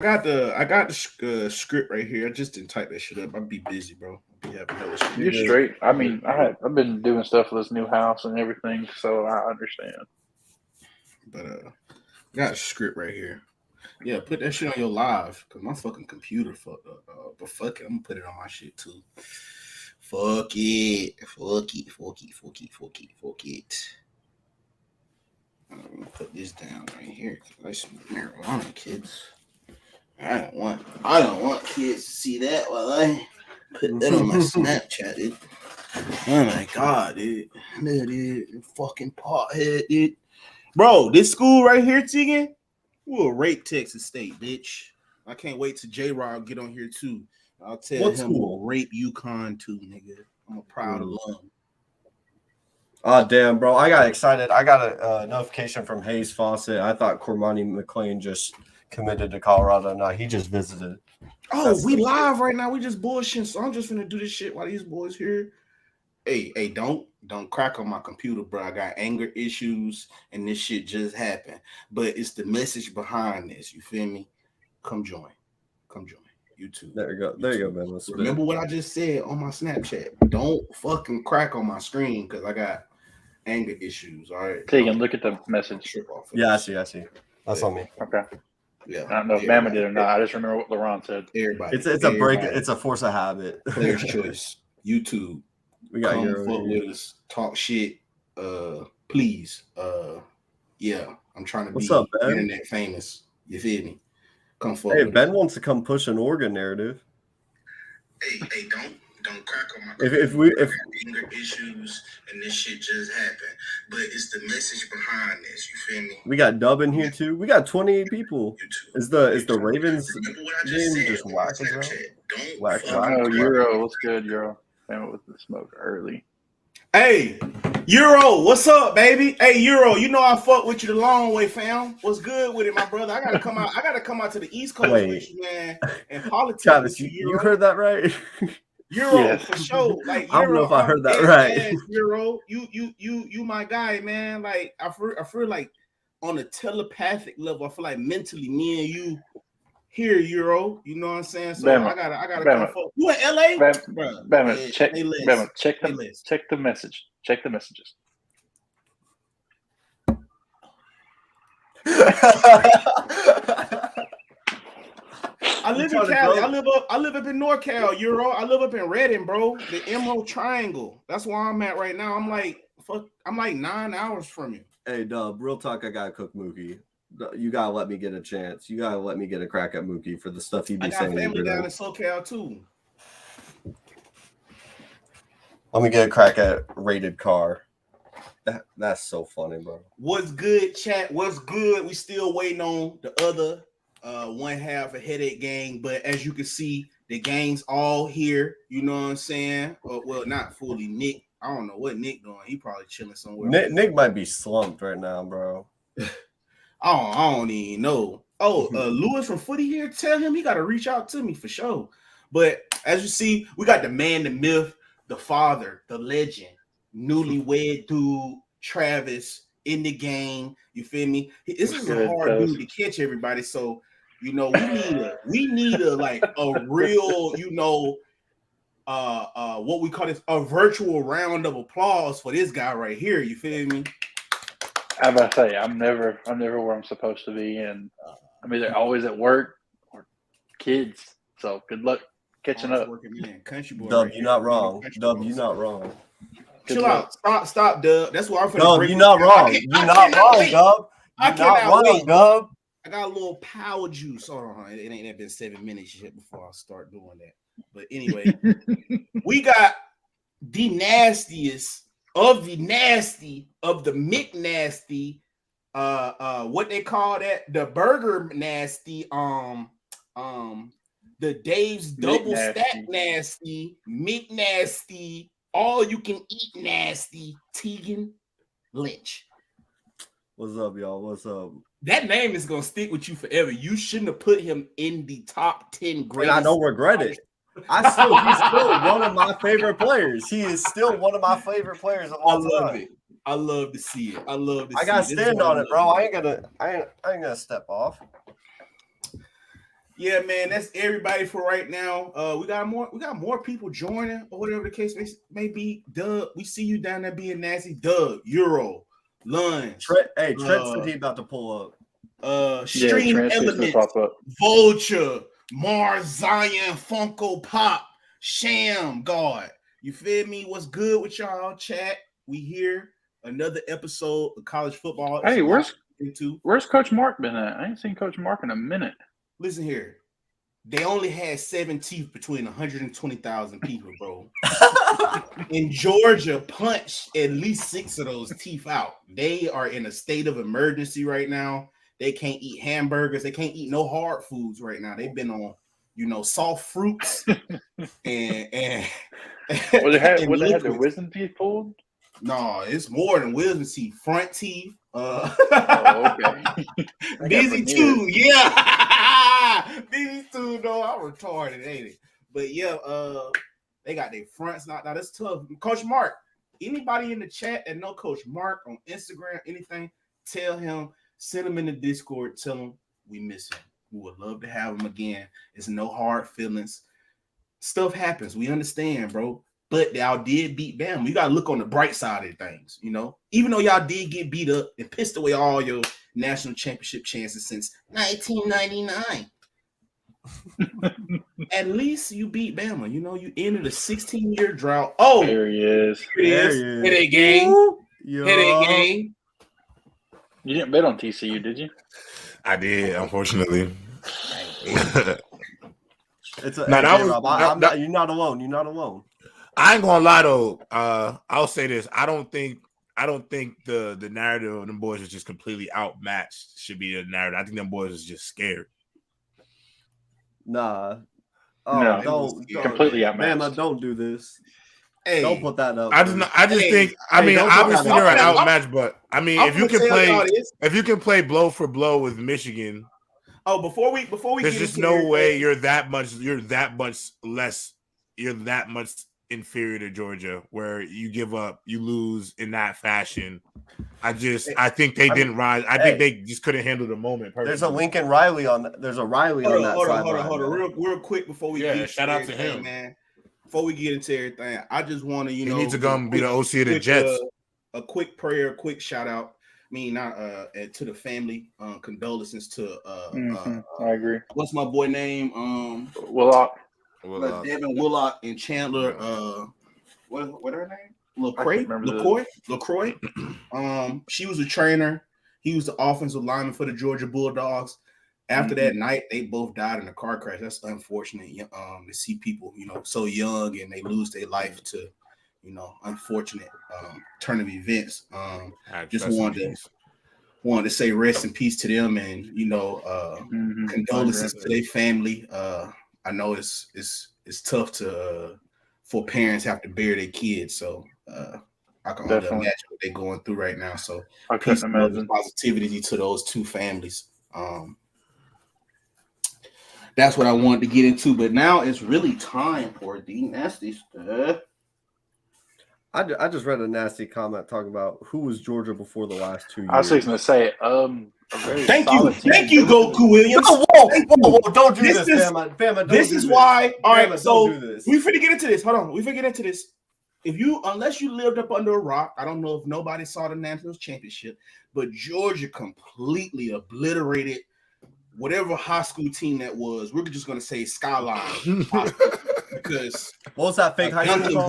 I got the script right here. I just didn't type that shit up. I'd be busy, bro. I'd be having hella shit to You're do. straight. I mean, I've been doing stuff for this new house and everything, so I understand. But I got a script right here. Yeah, put that shit on your live because my fucking computer fucked up. But fuck it, I'm gonna put it on my shit too. Fuck it. Fuck it. Fuck it. Fuck it. Fuck it. Fuck it. I'm gonna put this down right here because I smoke marijuana, kids. I don't want kids to see that while I put that on my Snapchat, dude. Oh my god, dude. Dude, fucking pothead, dude. Bro, this school right here, Tegan, will rape Texas State, bitch. I can't wait till J-Rod get on here too. I'll tell What him school? we'll rape UConn too, nigga. I'm a proud alum. Oh, damn, bro. I got excited. I got a notification from Hayes Fawcett. I thought Cormani McLean just committed to Colorado. No, he just visited. Oh, we live right now. We just bullshitting. So I'm just gonna do this shit while these boys here. Hey, don't crack on my computer, bro. I got anger issues and this shit just happened. But it's the message behind this. You feel me? Come join. YouTube. There you go. There you go, man. Let's Remember what I just said on my Snapchat. Don't fucking crack on my screen because I got anger issues. All right. Tegan, look at the message. Yeah, I see. That's on me. Okay. Yeah. I don't know if Bama did or not. I just remember what LeBron said. Everybody. It's a break. It's a force of habit. Player's choice. YouTube. We got come fuck with us. Talk shit. Please. Yeah. I'm trying to What's be up, Ben? internet famous. You feel me? Come fuck Hey, with Ben us. wants to come push an Oregon narrative. Hey, don't crack on my If anger issues and this shit just happened. But it's the message behind this. You feel me? we got Dub in here too. We got 28 people. Is the Ravens game just whack as hell? Whack. Oh, Euro, what's good, Euro? Bama with the smoke early. Hey, Euro, what's up, baby? Hey, Euro, you know I fuck with you the long way, fam. What's good with it, my brother? I gotta come out to the East Coast with you, man. And politics. Travis, you heard that right? Euro for sure. Like Euro, I don't know if I heard that right. Euro, you my guy, man. Like I feel like on a telepathic level, I feel like mentally, me and you here, Euro. You know what I'm saying? So Bama, I gotta come forward. You in LA? Bama, check the message. Check the messages. I live in Cali. I live up in NorCal, Euro. I live up in Redding, bro. The Emerald Triangle. That's where I'm at right now. I'm like 9 hours from you. Hey, Dub, real talk, I gotta cook Mookie. You gotta let me get a chance. You gotta let me get a crack at Mookie for the stuff he be saying. I got family down in SoCal too. Let me get a crack at Rated Car. That's so funny, bro. What's good, chat? What's good? We still waiting on the other one half of Headache Gang, but as you can see, the gang's all here. You know what I'm saying? Well, not fully. Nick, I don't know what Nick doing. He probably chilling somewhere. Nick might be slumped right now, bro. I don't even know. Oh, Lewis from Footy here. Tell him he got to reach out to me for sure. But as you see, we got the man, the myth, the father, the legend, newlywed dude, Travis in the game. You feel me? This is a hard dude to catch, everybody. So you know we need a like a real, you know, what we call this a virtual round of applause for this guy right here. You feel me? I about to say I'm never where I'm supposed to be, and I'm either always at work or kids. So good luck catching up. Country boy, Dub, you're not wrong. Dub, you're not wrong. Chill out. Stop, Dub. That's why I'm finna Dub, break you're not wrong. You're not wrong, Dub. I cannot wait. Dub. I got a little power juice. Hold on. It ain't been 7 minutes yet before I start doing that. But anyway, we got the nastiest of the nasty of the McNasty. What they call that? The burger nasty. The Dave's double stack nasty, McNasty, all you can eat nasty, Tegan Lynch. What's up, y'all? What's up? That name is gonna stick with you forever. You shouldn't have put him in the top 10 greatest. And I don't regret it. He's still one of my favorite players. He is still one of my favorite players of all time. I love it. I love to see it. I gotta stand on it, bro. I ain't gonna step off. Yeah, man, that's everybody for right now. We got more people joining or whatever the case may be. Doug, we see you down there being nasty. Doug, Euro, Lunch. Trent said he about to pull up. Stream Trent's gonna Elements, pop up. Vulture, Mars Zion, Funko Pop, Sham God. You feel me? What's good with y'all? Chat. We here. Another episode of college football. Hey, where's Coach Mark been at? I ain't seen Coach Mark in a minute. Listen here. They only had 7 teeth between 120,000 people, bro. In Georgia, punched at least 6 of those teeth out. They are in a state of emergency right now. They can't eat hamburgers. They can't eat no hard foods right now. They've been on, soft fruits and Well, they had their wisdom teeth pulled. No, it's more than wisdom teeth. Front teeth. Okay. Busy too, yeah. Busy too, though. I'm retarded, ain't it? But yeah, they got their fronts knocked out. That's tough. Coach Mark, anybody in the chat that know Coach Mark on Instagram, anything, tell him, send him in the Discord, tell him we miss him. We would love to have him again. It's no hard feelings. Stuff happens. We understand, bro. But y'all did beat Bama. You gotta look on the bright side of things, Even though y'all did get beat up and pissed away all your national championship chances since 1999. At least you beat Bama. You ended a 16-year drought. Oh, there he is. Headache gang. Headache gang. You didn't bet on TCU, did you? I did, unfortunately. You're not alone. You're not alone. I ain't gonna lie though. I'll say this. I don't think the narrative of them boys is just completely outmatched. Should be the narrative. I think them boys is just scared. Nah. No, don't completely outmatched. Bama, don't do this. Hey, don't put that up. I just think. I mean, obviously they're an outmatch, but I mean, if you can play blow for blow with Michigan. Oh, before we there's get just no way you're that much inferior to Georgia, where you give up, you lose in that fashion. I think they didn't rise. I think they just couldn't handle the moment. Personally. There's a Lincoln Riley on. There's a Riley on that side. Hold on, real quick before we get shout out to him, man. Before we get into everything, I just want to he needs to come be the OC of the Jets. A quick prayer, quick shout out. To the family. Condolences to. I agree. What's my boy name? Willock. Devin Willock and Chandler. What her name? LaCroix. She was a trainer. He was the offensive lineman for the Georgia Bulldogs. After that night, they both died in a car crash. That's unfortunate. To see people, so young and they lose their life to, unfortunate turn of events. Just wanted to say rest in peace to them and condolences to their family. I know it's tough for parents have to bury their kids, so I can only imagine what they're going through right now. So peace and positivity to those two families. That's what I wanted to get into, but now it's really time for the nasty stuff. I just read a nasty comment talking about who was Georgia before the last 2 years. I was just going to say, thank you, Goku Williams. Whoa, don't do this, Bama. This is why. All right, so we finna get into this. Hold on, we finna get into this. Unless you lived up under a rock, I don't know if nobody saw the national championship, but Georgia completely obliterated whatever high school team that was. We're just gonna say Skyline because what was that fake high school?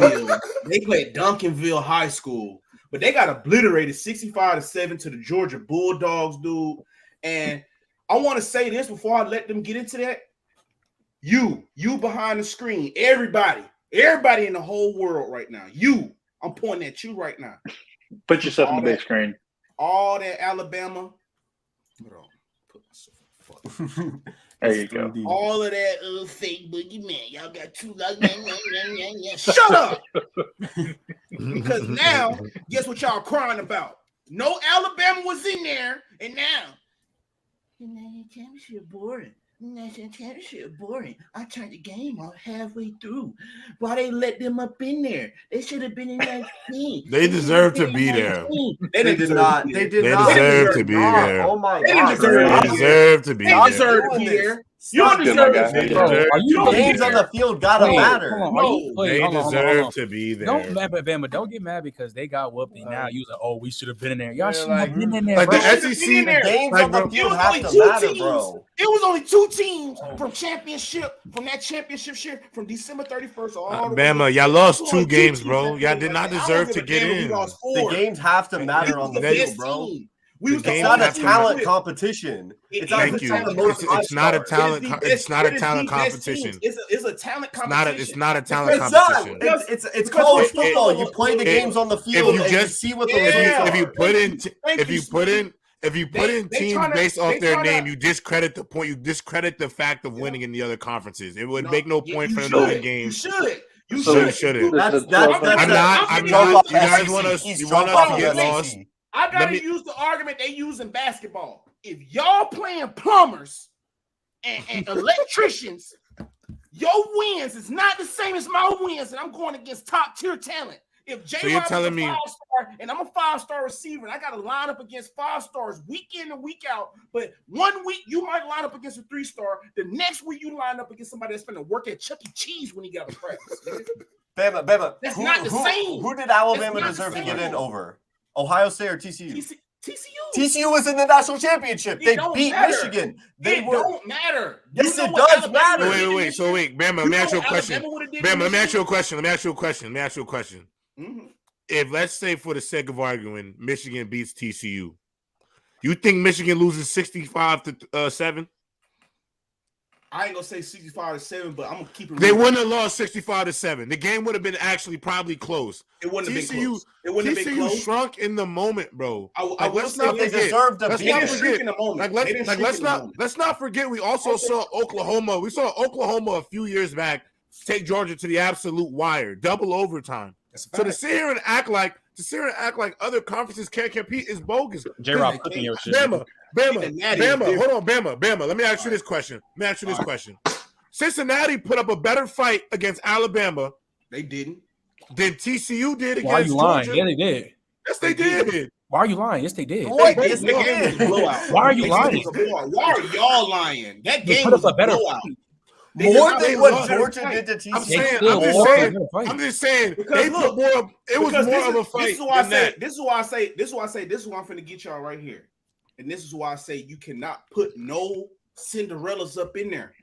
They played Duncanville High School, but they got obliterated 65-7 to the Georgia Bulldogs, dude. And I want to say this before I let them get into that. You behind the screen, everybody in the whole world right now. I'm pointing at you right now. Put yourself on the big screen. All that Alabama. Hold on. Put myself. There you go. All of that fake boogeyman. Y'all got two Shut up. Because now, guess what y'all crying about? No Alabama was in there, and now the national championship boring. National championship boring. I turned the game off halfway through. Why they let them up in there? They should have been in that team. They deserve to be there. They did not. They deserve to be there. Oh my God. They deserve to be there. They deserve to be there. You don't Good, my deserve guy. to be Bro, there. are you don't Games on deserve- the field gotta Wait, matter. hold on, No, are you, wait, They hold on, deserve to be there. Don't mad at Bama. Don't get mad because they got whooped. And now you like, oh, we should have been in there. Y'all Yeah, should like- have been in there, like bro. the Should've been SEC, in there. Games Like, on the bro, It field was have only to two matter, teams. bro. It was only two teams from that championship year from December 31st all the way. Bama, y'all lost It was two only two games, teams bro. that Y'all played did like not that. I deserve don't to give a get damn if we in. lost The four. games have to We matter was on the the field, best bro. team. We was the games It's not a have to talent matter. competition. It's not Thank the you. talent most It's not a five-stars. talent. It's not a It is talent the best competition. teams. It's a talent It's not competition. a talent It's not. competition. It's Because college it- football. You play the it- games on the field you and you just- see what the Yeah. results If you are. put in Thank if you, you put Smitty. in They teams tryna- based off they their tryna- name, you discredit the point. You discredit the fact of winning in the other conferences. It would make no point you for them to win should. games. You should. You So should. shouldn't. That's I'm that. not- I'm He's not- drunk off you guys SEC. want us- He's you drunk want us off to get of lost? SEC. I gotta Let me- use the argument they use in basketball. If y'all playing plumbers and electricians, your wins is not the same as my wins, and I'm going against top tier talent. If J. So you're Rob is telling a me- 5-star and I'm a 5-star receiver, and I got to line up against 5 stars week in and week out. But one week you might line up against a 3-star. The next week you line up against somebody that's going to work at Chuck E. Cheese when he got a practice. Bama. That's not the same. Who did Alabama That's not deserve the to get same. in over? Ohio State or TCU? TCU. TCU was in the national championship. It They don't beat matter. Michigan. They It were. don't matter. Yes, You know it what does Alabama matter. would've did Wait. this So year? wait, Bama. Let You me know ask you a what question. Alabama would've did Bama, let this me ask you year? a question. Let me ask you a question. Mhm. If let's say for the sake of arguing, Michigan beats TCU, you think Michigan loses 65-7? I ain't gonna say 65-7, but I'm gonna keep it. They real. wouldn't have lost 65-7. The game would have been actually probably close. It wouldn't have been TCU, close. It wouldn't have been TCU close. shrunk in the moment, bro. I Like, will let's say not They this. deserve to Let's beat They not didn't them. shrink forget. in the moment. Like They let's didn't like shrink let's in the not moment. let's not forget. We also saw Oklahoma. We saw Oklahoma a few years back take Georgia to the absolute wire, double overtime. That's a So to fact. sit here and act like other conferences can't compete is bogus. J-Rob They cooking your shit. Bama. The Natty is different. Hold on, Bama. Let me ask you this question. Cincinnati put up a better fight against Alabama They didn't. than TCU did Why are against you lying? Georgia. Yeah, they did. Yes, they did. Why are you lying? Yes, they did. What? That Yes, game was they a did. blowout. Why are you That lying? game was a blowout. Why are y'all lying? That They game put was up a a better blowout. fight. They did More not than make what a better Georgia fight. did to I'm TCU. saying, still I'm just won saying, a better fight. I'm just saying, Because they look, put more. It was Because more of a fight. This is why I than say. that. This is why I say. This is why I say. This is why I'm finna get y'all right here. And this is why I say you cannot put no Cinderellas up in there.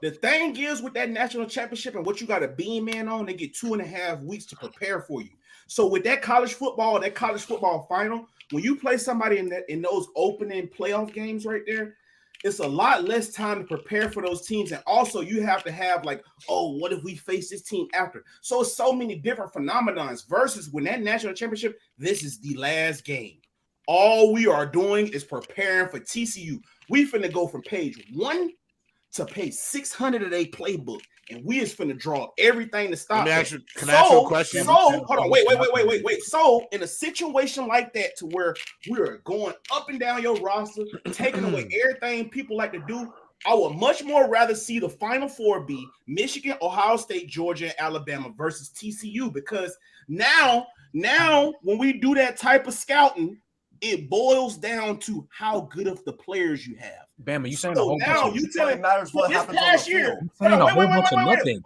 The thing is with that national championship and what you got a beam in on, they get 2.5 weeks to prepare for you. So with that college football final, when you play somebody in those opening playoff games right there, it's a lot less time to prepare for those teams. And also you have to have like, oh, what if we face this team after? So it's so many different phenomenons versus when that national championship, this is the last game. All we are doing is preparing for TCU. We finna go from page 1 to page 600 of their playbook, and we is finna draw up everything to stop. Can I ask you a question? So hold on, wait. So in a situation like that, to where we are going up and down your roster, taking away everything people like to do, I would much more rather see the Final Four be Michigan, Ohio State, Georgia, and Alabama versus TCU, because now when we do that type of scouting, it boils down to how good of the players you have. Bama, you saying a So whole now bunch of you telling It matters what this happens on the past field. year. You saying a whole bunch of nothing.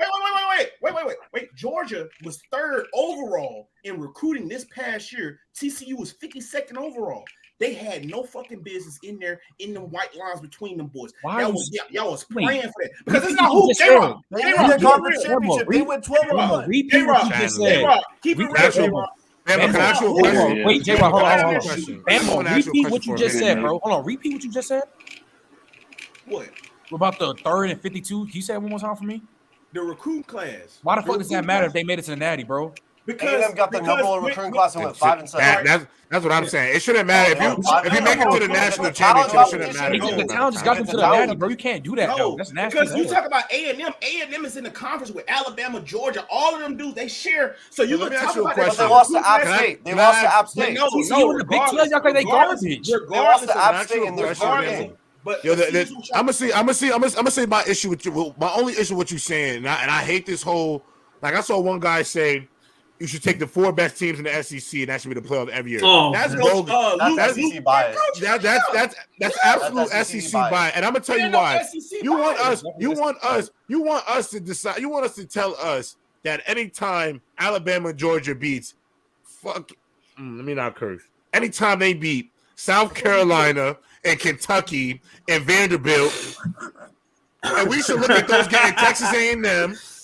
Wait. Georgia was 3rd overall in recruiting this past year. TCU was 52nd overall. They had no fucking business in there in them white lines between them boys. Why Y'all was Wait. praying for that because it's Repeat not what who you just J-Rob. said. They J-Rob, won the keep it conference real. championship. They went 12-1. Repeat what you just said. J-Rob, keep it Repeat real. what- J-Rob. Bama, can I ask you a Hold on. question? Yeah. Wait, J-Rob, hold on. I wanna ask you a Bama, repeat what you for a just minute. said, bro. Hold on, repeat what you just said. What? About the 3rd and 52. Can you say it one more time for me? The recruit class. Why the fuck does that matter if they made it to the Natty, bro? A&M got the number one recruiting class and went 5-7. That's what I'm saying. It shouldn't matter if you make it to the national The talent championship. It shouldn't competition, matter. The town just got them to the It's a Natty, talent. bro. You can't do that, No, though. That's nasty. because you as hell. talk about A&M. A&M is in the conference with Alabama, Georgia. All of them dudes, they share. So you Let can me talk ask you a about But question. they lost to recruit App class. State. They lost to App State. No, TCU in the Big 12 y'all like they garbage. They lost to App State in their Regardless, first regardless. game. But Yo, I'm gonna say my issue with you. My only issue with what you saying, and I hate this whole. Like I saw one guy say, you should take the 4 best teams in the SEC, and that should be the playoff every year. Oh, That's bogus. That's SEC bias. That's absolute SEC bias. And I'm gonna tell you why. You want us to decide. You want us to tell us that anytime Alabama and Georgia beats, let me not curse. Anytime they beat South Carolina and Kentucky and Vanderbilt, and we should look at those games, Texas A&M,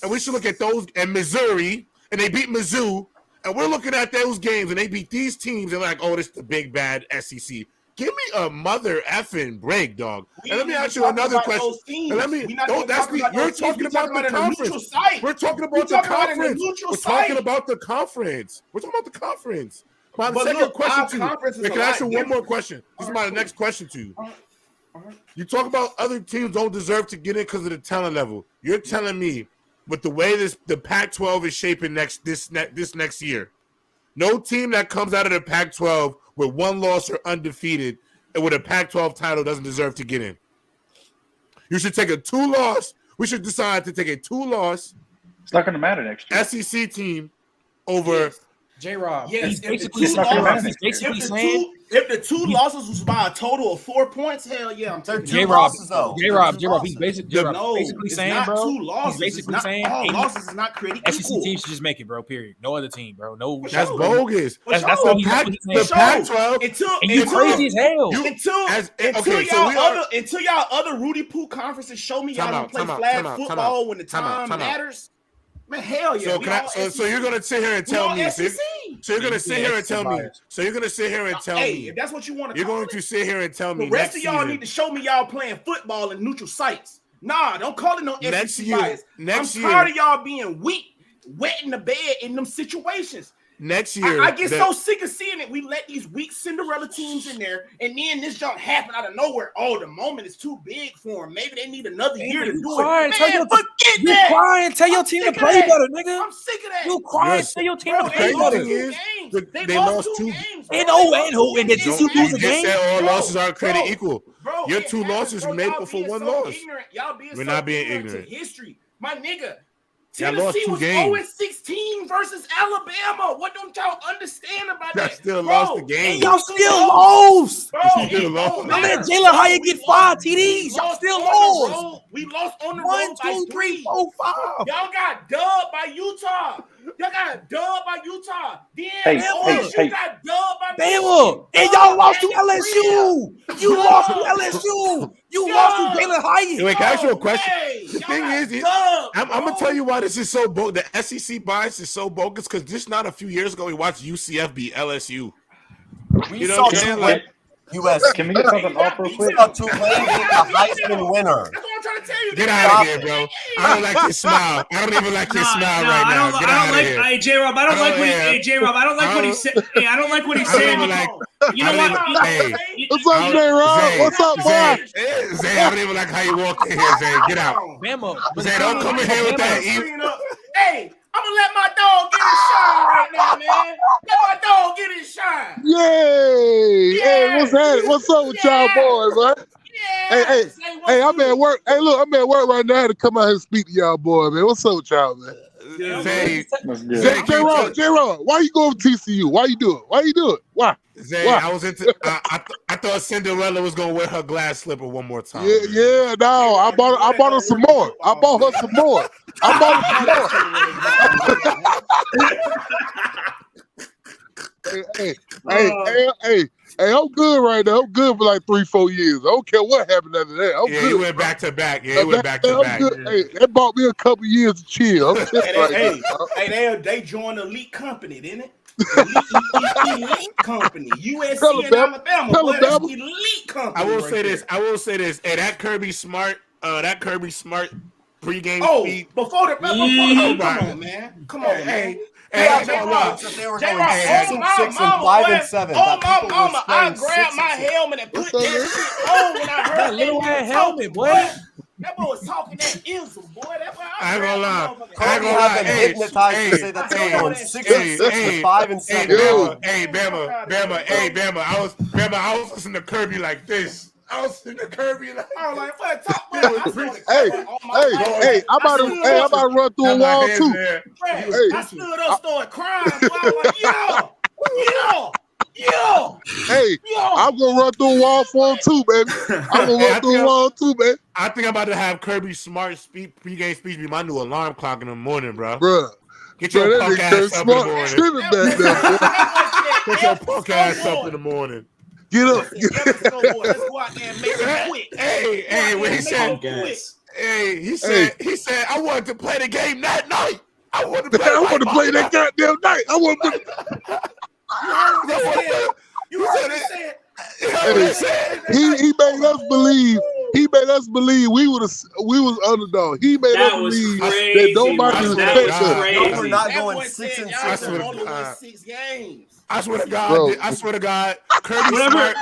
and we should look at those and Missouri, and they beat Mizzou, and we're looking at those games, and they beat these teams, and like, oh, this is the big bad SEC. Give me a mother effing break, dog. And let me ask you another question. You're talking about the conference. We're talking about the conference. We're talking about the conference. We're talking about the conference. My second question to you. Can I ask you one more question? This is my next question to you. You talk about other teams don't deserve to get in because of the talent level. You're telling me with the way the Pac-12 is shaping this next year, no team that comes out of the Pac-12 with 1 loss or undefeated and with a Pac-12 title doesn't deserve to get in. You should take a 2-loss. We should decide to take a 2-loss. It's not going to matter next year. SEC team over J-Rob. Yes, He's basically if the 2 losses was by a total of 4 points, hell yeah, I'm taking J-Rob. losses, though. J-Rob, he's basically it's saying, not bro. 2 losses. He's basically saying all losses is not creating SEC equal. teams should just make it, bro. Period. No other team, bro. No. That's bogus. That's what he's saying. The Pac-12. And you crazy as hell. Until y'all other Rudy Poo conferences show me y'all don't play flag football when the time matters. Man, hell yeah. So you're gonna sit here and tell me. So you're gonna sit here and tell me. So you're gonna sit here and tell me. If that's what you want to you're going to sit here and tell me. The rest of y'all need to show me y'all playing football in neutral sites. Nah, don't call it no SEC bias. I'm tired of y'all being weak, wet in the bed in them situations. Next year, I get so sick of seeing it. We let these weak Cinderella teams in there, and then this jump happen out of nowhere. Oh, the moment is too big for them. Maybe they need another year to do it. Man, forget that. You crying? Tell your team to play better, nigga. I'm sick of that. You crying? Tell your team to play better. They lost 2 games. And did you lose a game? All losses are created equal. Your 2 losses were made up for 1 loss. We're not being ignorant. History, my nigga. Y'all lost Tennessee 2 was games. 0-16 versus Alabama. What don't y'all understand about that? Still lost the game. Y'all still lost. Still lost. My man Jalen Hyatt get 5 TDs. Y'all still lost. We lost on the 1, road by 2, 3, 4, 5. Y'all got dubbed by Utah. Then Hey. got dubbed by Bama. And y'all lost to LSU. You lost to LSU. You lost to Jalen Hyatt. Wait, can I ask you a question? The thing is, I'm going to tell you why this is so bogus. The SEC bias is so bogus because just not a few years ago, we watched UCF beat LSU. You know what I'm saying? Like, US. Can we get something off real quick? Tulane beat the Heisman winner. That's what I'm trying to tell you. Get out of here, bro. I don't like your smile. I don't even like your smile right now. Get out of here. Hey, J-Rob, I don't like what he said. Hey, I don't like what he said. You know what? Hey, what's up, J-Rob? What's up, boy? Zay, I don't even like how you walk in here, Zay. Get out. Zay, don't come in here with that. Hey, I'm gonna let my dog get his shine right now, man. Let my dog get his shine. Yay! Yeah. Hey, what's happening? What's up with y'all boys, man? Yeah. Hey, I'm at work. Hey, look, I'm at work right now to come out here and speak to y'all boys, man. What's up with y'all, man? Zay, J-Rob, why you going to TCU? Why you do it? Why? Zay, why? I thought Cinderella was gonna wear her glass slipper one more time. Yeah, no, I bought her some more. I bought her some more. Hey, I'm good right now. I'm good for like 3-4 years. I don't care what happened after that. I'm good. You went back to back. Yeah, you went back to back. Hey, that bought me a couple years to chill. They joined elite company, didn't it? Elite company. USC and Alabama. That's elite company. I will say this. Hey, that Kirby Smart pregame speed. Before come on, man. Come on, man. Hey, they were going 6-6 and 5-7. Oh, my mama, I grabbed my helmet and put that shit on when I heard that little ass helmet, boy. That boy was talking that ism, boy. That's why I ain't gonna lie. I've been hypnotized to say that they were going 6-6 and 5-7. Hey, Bama. I was listening to Kirby like this. I was in the Kirby. I was like, what? Talk Hey, I'm about to run through a wall too. Hey, I stood up, started crying. I was like, yo. Hey, I'm gonna run through a wall for him too, baby. I'm gonna run through a wall too, man. I think I'm about to have Kirby Smart pregame speech be my new alarm clock in the morning, bro. Bruh. Get your punk ass up in the morning. Get your punk ass up in the morning. Get up. Let's go out there and make it quick. Hey, when he said, he said, I wanted to play the game that night. I wanted to play that goddamn night. He made us believe. He made us believe we was underdog. He made us believe that nobody respected us. We're not going 6 and 6. Only won 6 games. I swear to God. I swear to God. Kirby Smart.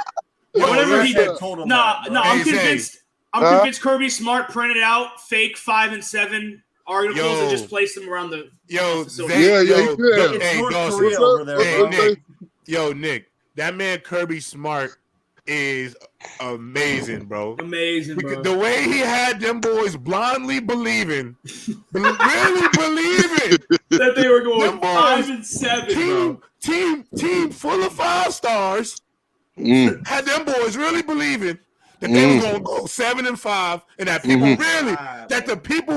Whatever he did. I'm convinced. I'm convinced Kirby Smart printed out fake 5 and 7 articles and just placed them around the. Nick, that man Kirby Smart is amazing, bro. Amazing, bro. The way he had them boys blindly believing, really believing that they were going 5 and 7, team full of 5 stars. Had them boys really believing that they were gonna go 7 and 5, and that people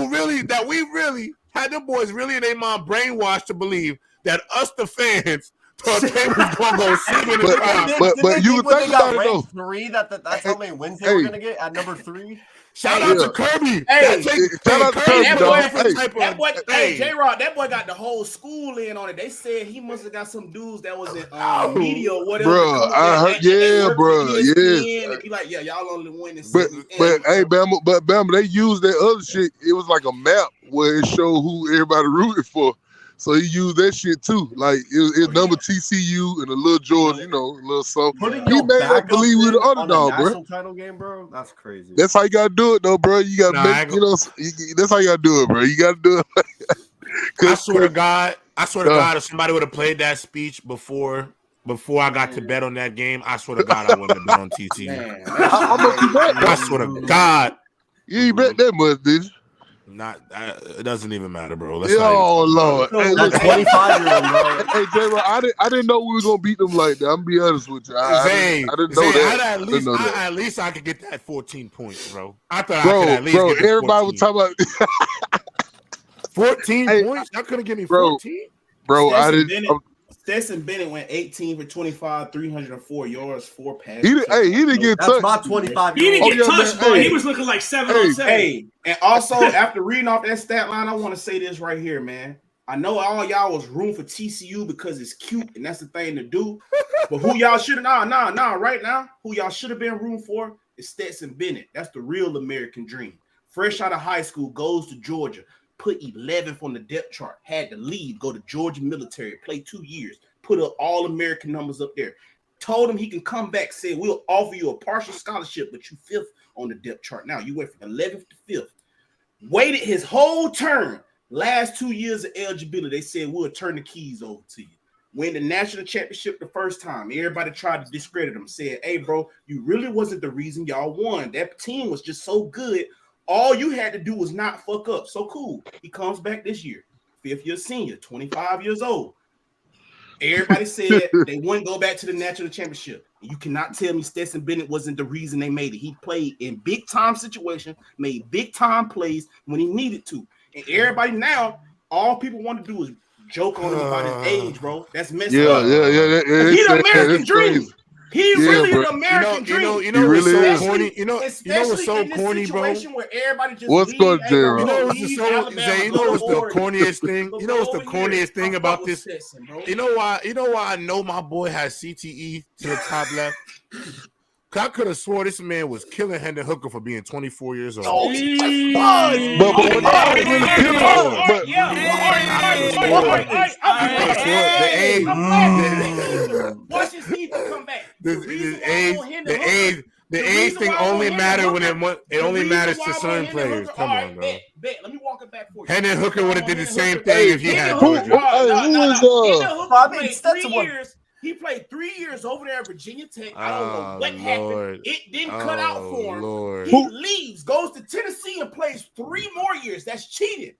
that we really had them boys really in their mind brainwashed to believe that us the fans thought they was gonna go 7 and 5. But you would think about it though. 3. That's how many wins they were gonna get at number 3. Shout out to Kirby. Shout out to Kirby. J-Rod, that boy got the whole school in on it. They said he must have got some dudes that was in media or whatever. Bro, I heard, bro, yeah. And be like, y'all only win this. But hey, Bama, they used that other shit. It was like a map where it showed who everybody rooted for. So he used that shit too. Like it number TCU and a little Georgia, a little something. He made us believe we the underdog, bro. Title game, bro. That's crazy. That's how you gotta do it, though, bro. You gotta that's how you gotta do it, bro. You gotta do it. I swear to God, if somebody would have played that speech before I got to bet on that game, I swear to God, I wouldn't have bet on TCU. How much you bet? I swear to God. You ain't bet that much, did you? It doesn't even matter, bro. Oh Lord! Hey, that's 25-year-old, bro. Hey, J-Rock, I didn't know we were gonna beat them like that. I'm gonna be honest with you. I didn't know that. At least I could get that 14 points, bro. I thought I could at least get everybody was talking about 14 points. Y'all couldn't give me 14, bro. I didn't. Stetson Bennett went 18 for 25, 304 yards, 4 passes. He didn't get touched. That's my 25. He didn't get touched, bro. He was looking like 7 on 7. Hey, and also after reading off that stat line, I want to say this right here, man. I know all y'all was rooting for TCU because it's cute and that's the thing to do. But who y'all should have right now, who y'all should have been rooting for is Stetson Bennett. That's the real American dream. Fresh out of high school, goes to Georgia. Put 11th on the depth chart, had to leave, go to Georgia military, play 2 years, put up all American numbers up there. Told him he can come back, said we'll offer you a partial scholarship, but you 5th on the depth chart. Now you went from 11th to 5th. Waited his whole turn. Last 2 years of eligibility, they said we'll turn the keys over to you. Win the national championship the first time. Everybody tried to discredit him, said, hey, bro, you really wasn't the reason y'all won. That team was just so good. All you had to do was not fuck up. So cool. He comes back this year. 5th-year senior, 25 years old. Everybody said they wouldn't go back to the national championship. You cannot tell me Stetson Bennett wasn't the reason they made it. He played in big-time situations, made big-time plays when he needed to. And everybody now, all people want to do is joke on him about his age, bro. That's messed up. Yeah. He's the American dream. He really an American dream. You know what's so corny? You know what's so corny, bro? Where everybody just what's good, Jared? You know what's the corniest thing? You know what's the corniest thing about this? You know why I know my boy has CTE to the top left? Cause I could have swore this man was killing Hendon Hooker for being 24 years old. Watch his teeth come back. The age thing only matters when it only matters to certain players. Come on, bro. Let me walk it back for you. Hendon Hooker would have did the same thing if he had. He played 3 3 years over there at Virginia Tech. I don't know what happened. It didn't cut out for him. Lord. He leaves, goes to Tennessee, and plays 3 more years. That's cheating.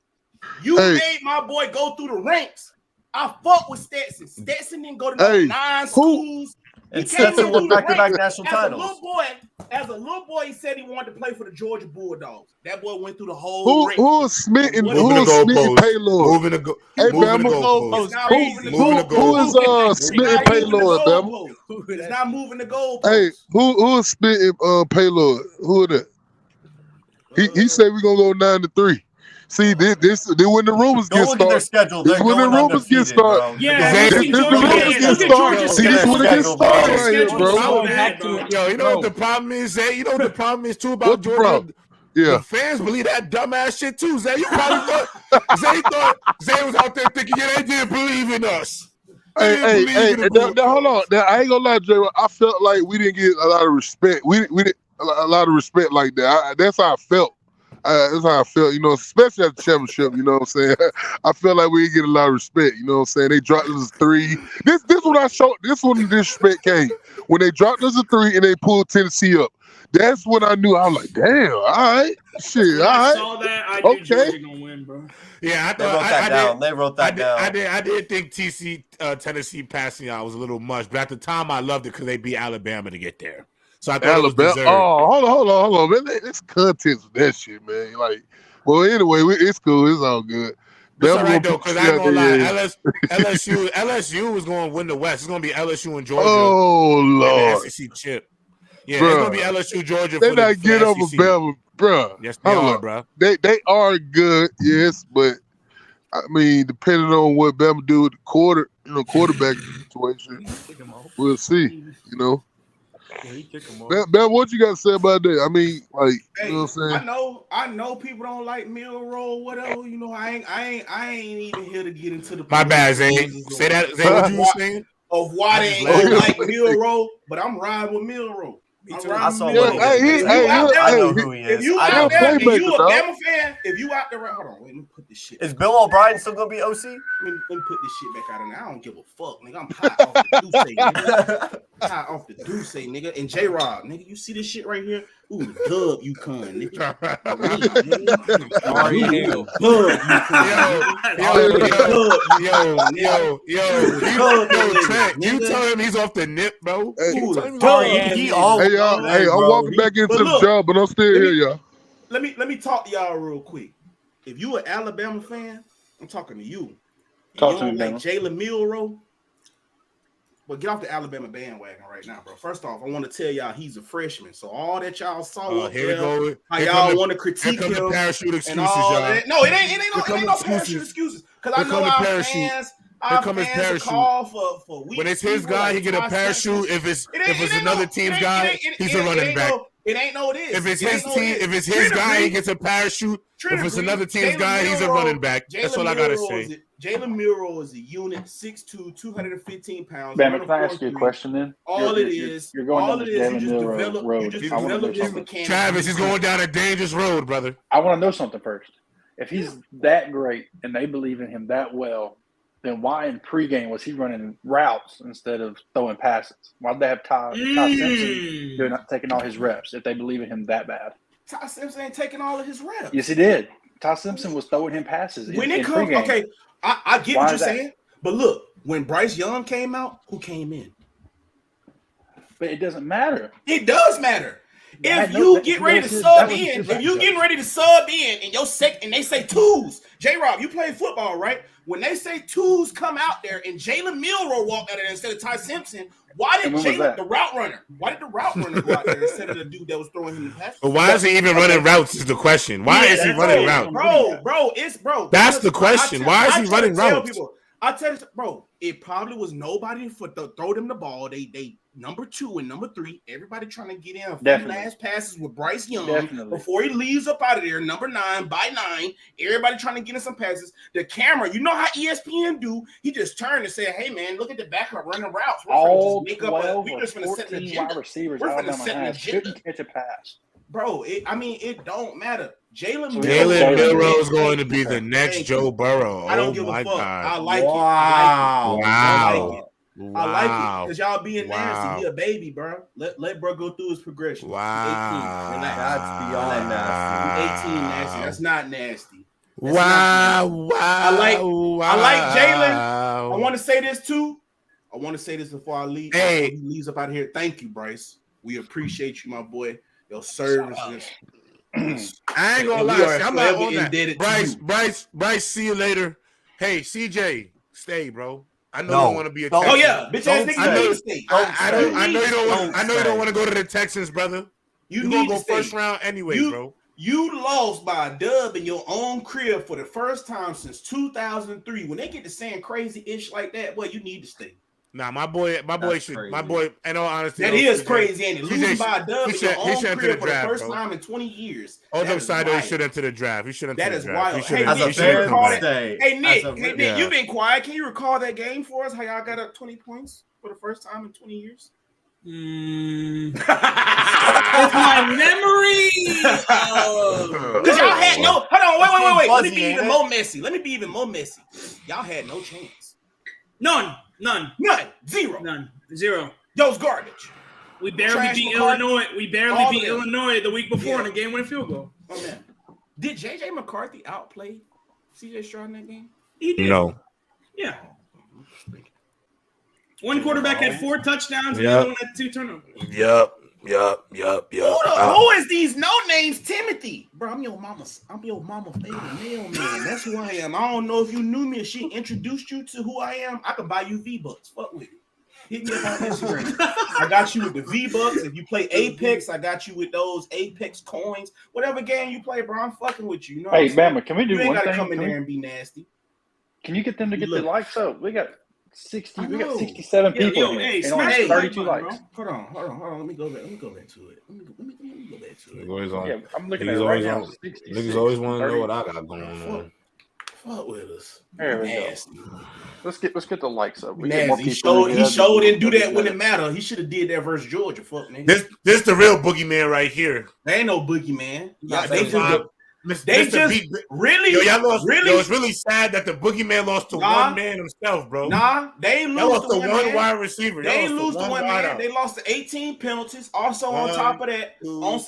You made my boy go through the ranks. I fuck with Stetson. Stetson didn't go to no 9 schools. And Stetson won back-to-back national titles. As a little boy, he said he wanted to play for the Georgia Bulldogs. That boy went through the whole ring. Who is Smith and Paylord? Moving the Hey, Bama, who is Smith and Paylord, Bama? It's not moving the goalposts. Hey, who is Smith and Paylord? Who are that? He said we're gonna go 9-3. See, this when the rumors get started. Their schedule. They're when the rumors get started. Yeah, this when the rumors get started. See, this when it gets started right here, bro. Yo, you know what the problem is, Zay? You know what the problem is too about Georgia? Yeah. The fans believe that dumbass shit too, Zay. You probably thought Zay was out there thinking, yeah, they didn't believe in us. Hey, now, hold on. Now, I ain't gonna lie, Jay. I felt like we didn't get a lot of respect. We didn't a lot of respect like that. That's how I felt. That's how I felt, you know, especially at the championship, you know what I'm saying? I felt like we didn't get a lot of respect, you know what I'm saying? They dropped us a 3. This when the disrespect came. When they dropped us a 3 and they pulled Tennessee up. That's when I knew. I was like, damn, all right. Shit, all right. I saw that. I knew Georgia gonna win, bro. Yeah, They wrote that down. I did think Tennessee passing out was a little much, but at the time I loved it because they beat Alabama to get there. So I thought Alabama. Hold on, man. It's context with that shit, man. Like, well, anyway, it's cool. It's all good. That's all right though, because I ain't gonna lie. LSU is going to win the West. It's going to be LSU and Georgia. Oh Lord, the SEC chip. Yeah, it's going to be LSU Georgia. They not get over Bama, bro. Yes, they are, bro. They are good, yes, but I mean, depending on what Bama do with the quarterback situation, we'll see. You know. Bam, what you got to say about that? I mean, like, you know what I'm saying? I know people don't like Milroe, whatever. You know, I ain't even here to get into the. My bad, Zay. Say that. Zay, what you were saying? Of why they ain't like Milroe, but I'm riding with Milroe. I saw I know who he is. If you out there, and you a Bama fan, if you out there, hold on, let me put this shit. Is Bill O'Brien still gonna be OC? Let me put this shit back out of there. I don't give a fuck, nigga. I'm hot off the Duce, nigga. Hot off the Duce, nigga. And J-Rob, nigga, you see this shit right here? Ooh, dub, you cunt, nigga. You tell him he's off the nip, bro. Hey, I'm walking back into the job, but I'm still here, y'all. Let me talk to y'all real quick. If you an Alabama fan, I'm talking to you. Talk to me, like Jalen Milroe. Well, get off the Alabama bandwagon right now, bro. First off, I want to tell y'all he's a freshman. So all that y'all saw up there, how y'all want to critique him, the parachute excuses, and all y'all. that. No, it ain't no parachute excuses. Because I know our fans call for weeks. When it's his guy, he get a parachute. If it's another team's guy, he's a running back. It ain't no this. If it's his team, if it's his guy, he gets a parachute. If it's another team's guy, he's a running back. That's all I gotta say. Jalen Milroe is a unit, 6'2", 215 pounds. Bam, can I ask you a question then? All it is, you're going down the Jalen Milroe road. Travis, he's going down a dangerous road, brother. I want to know something first. If he's that great and they believe in him that well, then why in pregame was he running routes instead of throwing passes? Why did they have Ty Simpson taking all his reps if they believe in him that bad? Ty Simpson ain't taking all of his reps. Yes, he did. Ty Simpson was throwing him passes when it comes. Okay, I get what you're saying, but look, when Bryce Young came out, who came in? But it doesn't matter. It does matter. If you get ready to sub in, if you getting ready to sub in and and they say twos, J-Rob, you play football, right? When they say twos come out there and Jalen Milroe walked out there instead of Ty Simpson, why did Jalen, the route runner, go out there instead of the dude that was throwing him the pass? But why is he even running routes is the question. Why is he running routes? Bro. That's the question. Why is he running routes? I tell you, bro, it probably was nobody to throw them the ball. They number 2 and number 3, everybody trying to get in a few last passes with Bryce Young before he leaves up out of there. Number 9 by 9, everybody trying to get in some passes. The camera, you know how ESPN do? He just turned and said, "Hey man, look at the backup running routes. All 12 or 14 wide receivers Alabama has couldn't catch a pass." Bro, it don't matter. Jalen Milroe is going to be the next Joe Burrow. I don't give a fuck. God. I like it. Wow. I like it because y'all being nasty. He a baby, bro. Let bro go through his progression. Wow. 18. Relax. That's beyond nasty. 18 nasty. That's not nasty. That's Wow. I like Jalen. I want to say this too. I want to say this before I leave. Hey, he leaves up out of here. Thank you, Bryce. We appreciate you, my boy. Your service is. I ain't gonna lie. I'm not on that. Bryce, see you later. Hey, CJ, stay, bro. I know you don't want to be a Texan. Oh yeah, bitch ass nigga. I know you don't want to go to the Texans, brother. You gonna go first round anyway, bro. You lost by a dub in your own crib for the first time since 2003. When they get to saying crazy ish like that, boy, you need to stay. Nah, my boy, in all honesty, that is crazy, and losing by a dub in your own crib for the first time in 20 years. On the side, he should enter the draft. He should enter the draft. That is wild. Hey, Nick, you've been quiet. Can you recall that game for us? How y'all got up 20 points for the first time in 20 years? It's my memory. Because y'all had no. Hold on, wait. Let me be even more messy. Y'all had no chance. None. Zero. Yo's garbage. We barely beat Illinois. Illinois the week before in a game-winning field goal. Oh man, did JJ McCarthy outplay CJ Stroud in that game? He did. No. Yeah. One quarterback had 4 touchdowns, and the other one had 2 turnovers. Yup. Who is these no names? Timothy, bro. I'm your mama's favorite mailman. That's who I am. I don't know if you knew me. If she introduced you to who I am, I can buy you V-Bucks. Fuck with it. Hit me up on Instagram. I got you with the V-Bucks. If you play Apex, I got you with those Apex coins. Whatever game you play, bro, I'm fucking with you. You know hey, Bama, can we do one thing? You ain't gotta come in there and be nasty. Can you get them to get the likes up? We got 67 people here. And only 32 likes. Hold on. Let me go back to it. Let me go back to it. Yeah, I'm looking at it right now. Niggas always want to know what I got going on. Fuck with us. There we go. Let's get the likes up. He showed didn't do that when it mattered. He should have did that versus Georgia. Fuck nigga. This the real boogeyman right here. There ain't no boogeyman. Really? Yo, y'all lost. Really? Yo, it's really sad that the boogeyman lost to one man himself, bro. They lost to one wide receiver. They lose to one man. They lost to 18 penalties. Also on top of that, 4,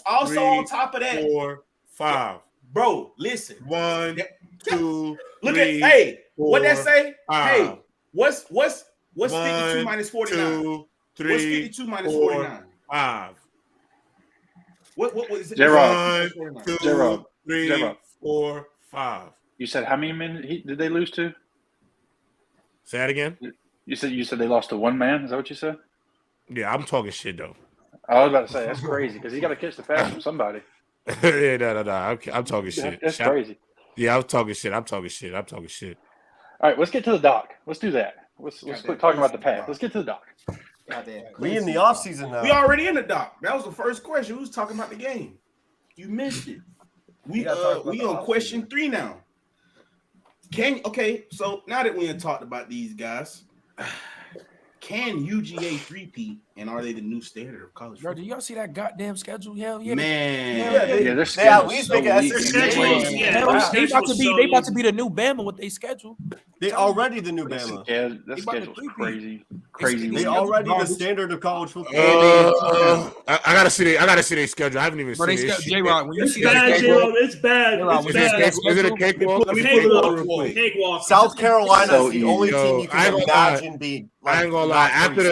5. Bro, listen. 1, 2. Look 3, at 4, what that say? 5. Hey, what's 52 minus 49? 2, 3, what's 52 minus 4, 49? 5. What is it? 1, 2, 3, 4, 5. You said how many men did they lose to? Say that again. You said they lost to one man. Is that what you said? Yeah, I'm talking shit though. I was about to say that's crazy because he got to catch the pass from somebody. Yeah, no. I'm talking shit. That's crazy. Yeah, I'm talking shit. All right, let's get to the doc. Let's do that. Let's quit talking about the path. Let's get to the doc. We in the offseason now. We already in the doc. That was the first question. We was talking about the game. You missed it. We on question 3 now. So now that we have talked about these guys, can UGA 3-peat, and are they the new standard of college football? Bro, do y'all see that goddamn schedule? Hell yeah, man. They at least make They about to be the new Bama with their schedule. They already the new Bama. Yeah, that schedule's crazy. They already the standard of college football. I gotta see their schedule. I haven't even seen it. J-Rod, when you see It's bad. Is it a cakewalk? Let me pull it up real quick. Cakewalk. South Carolina is the only team you can imagine being. I ain't gonna lie. After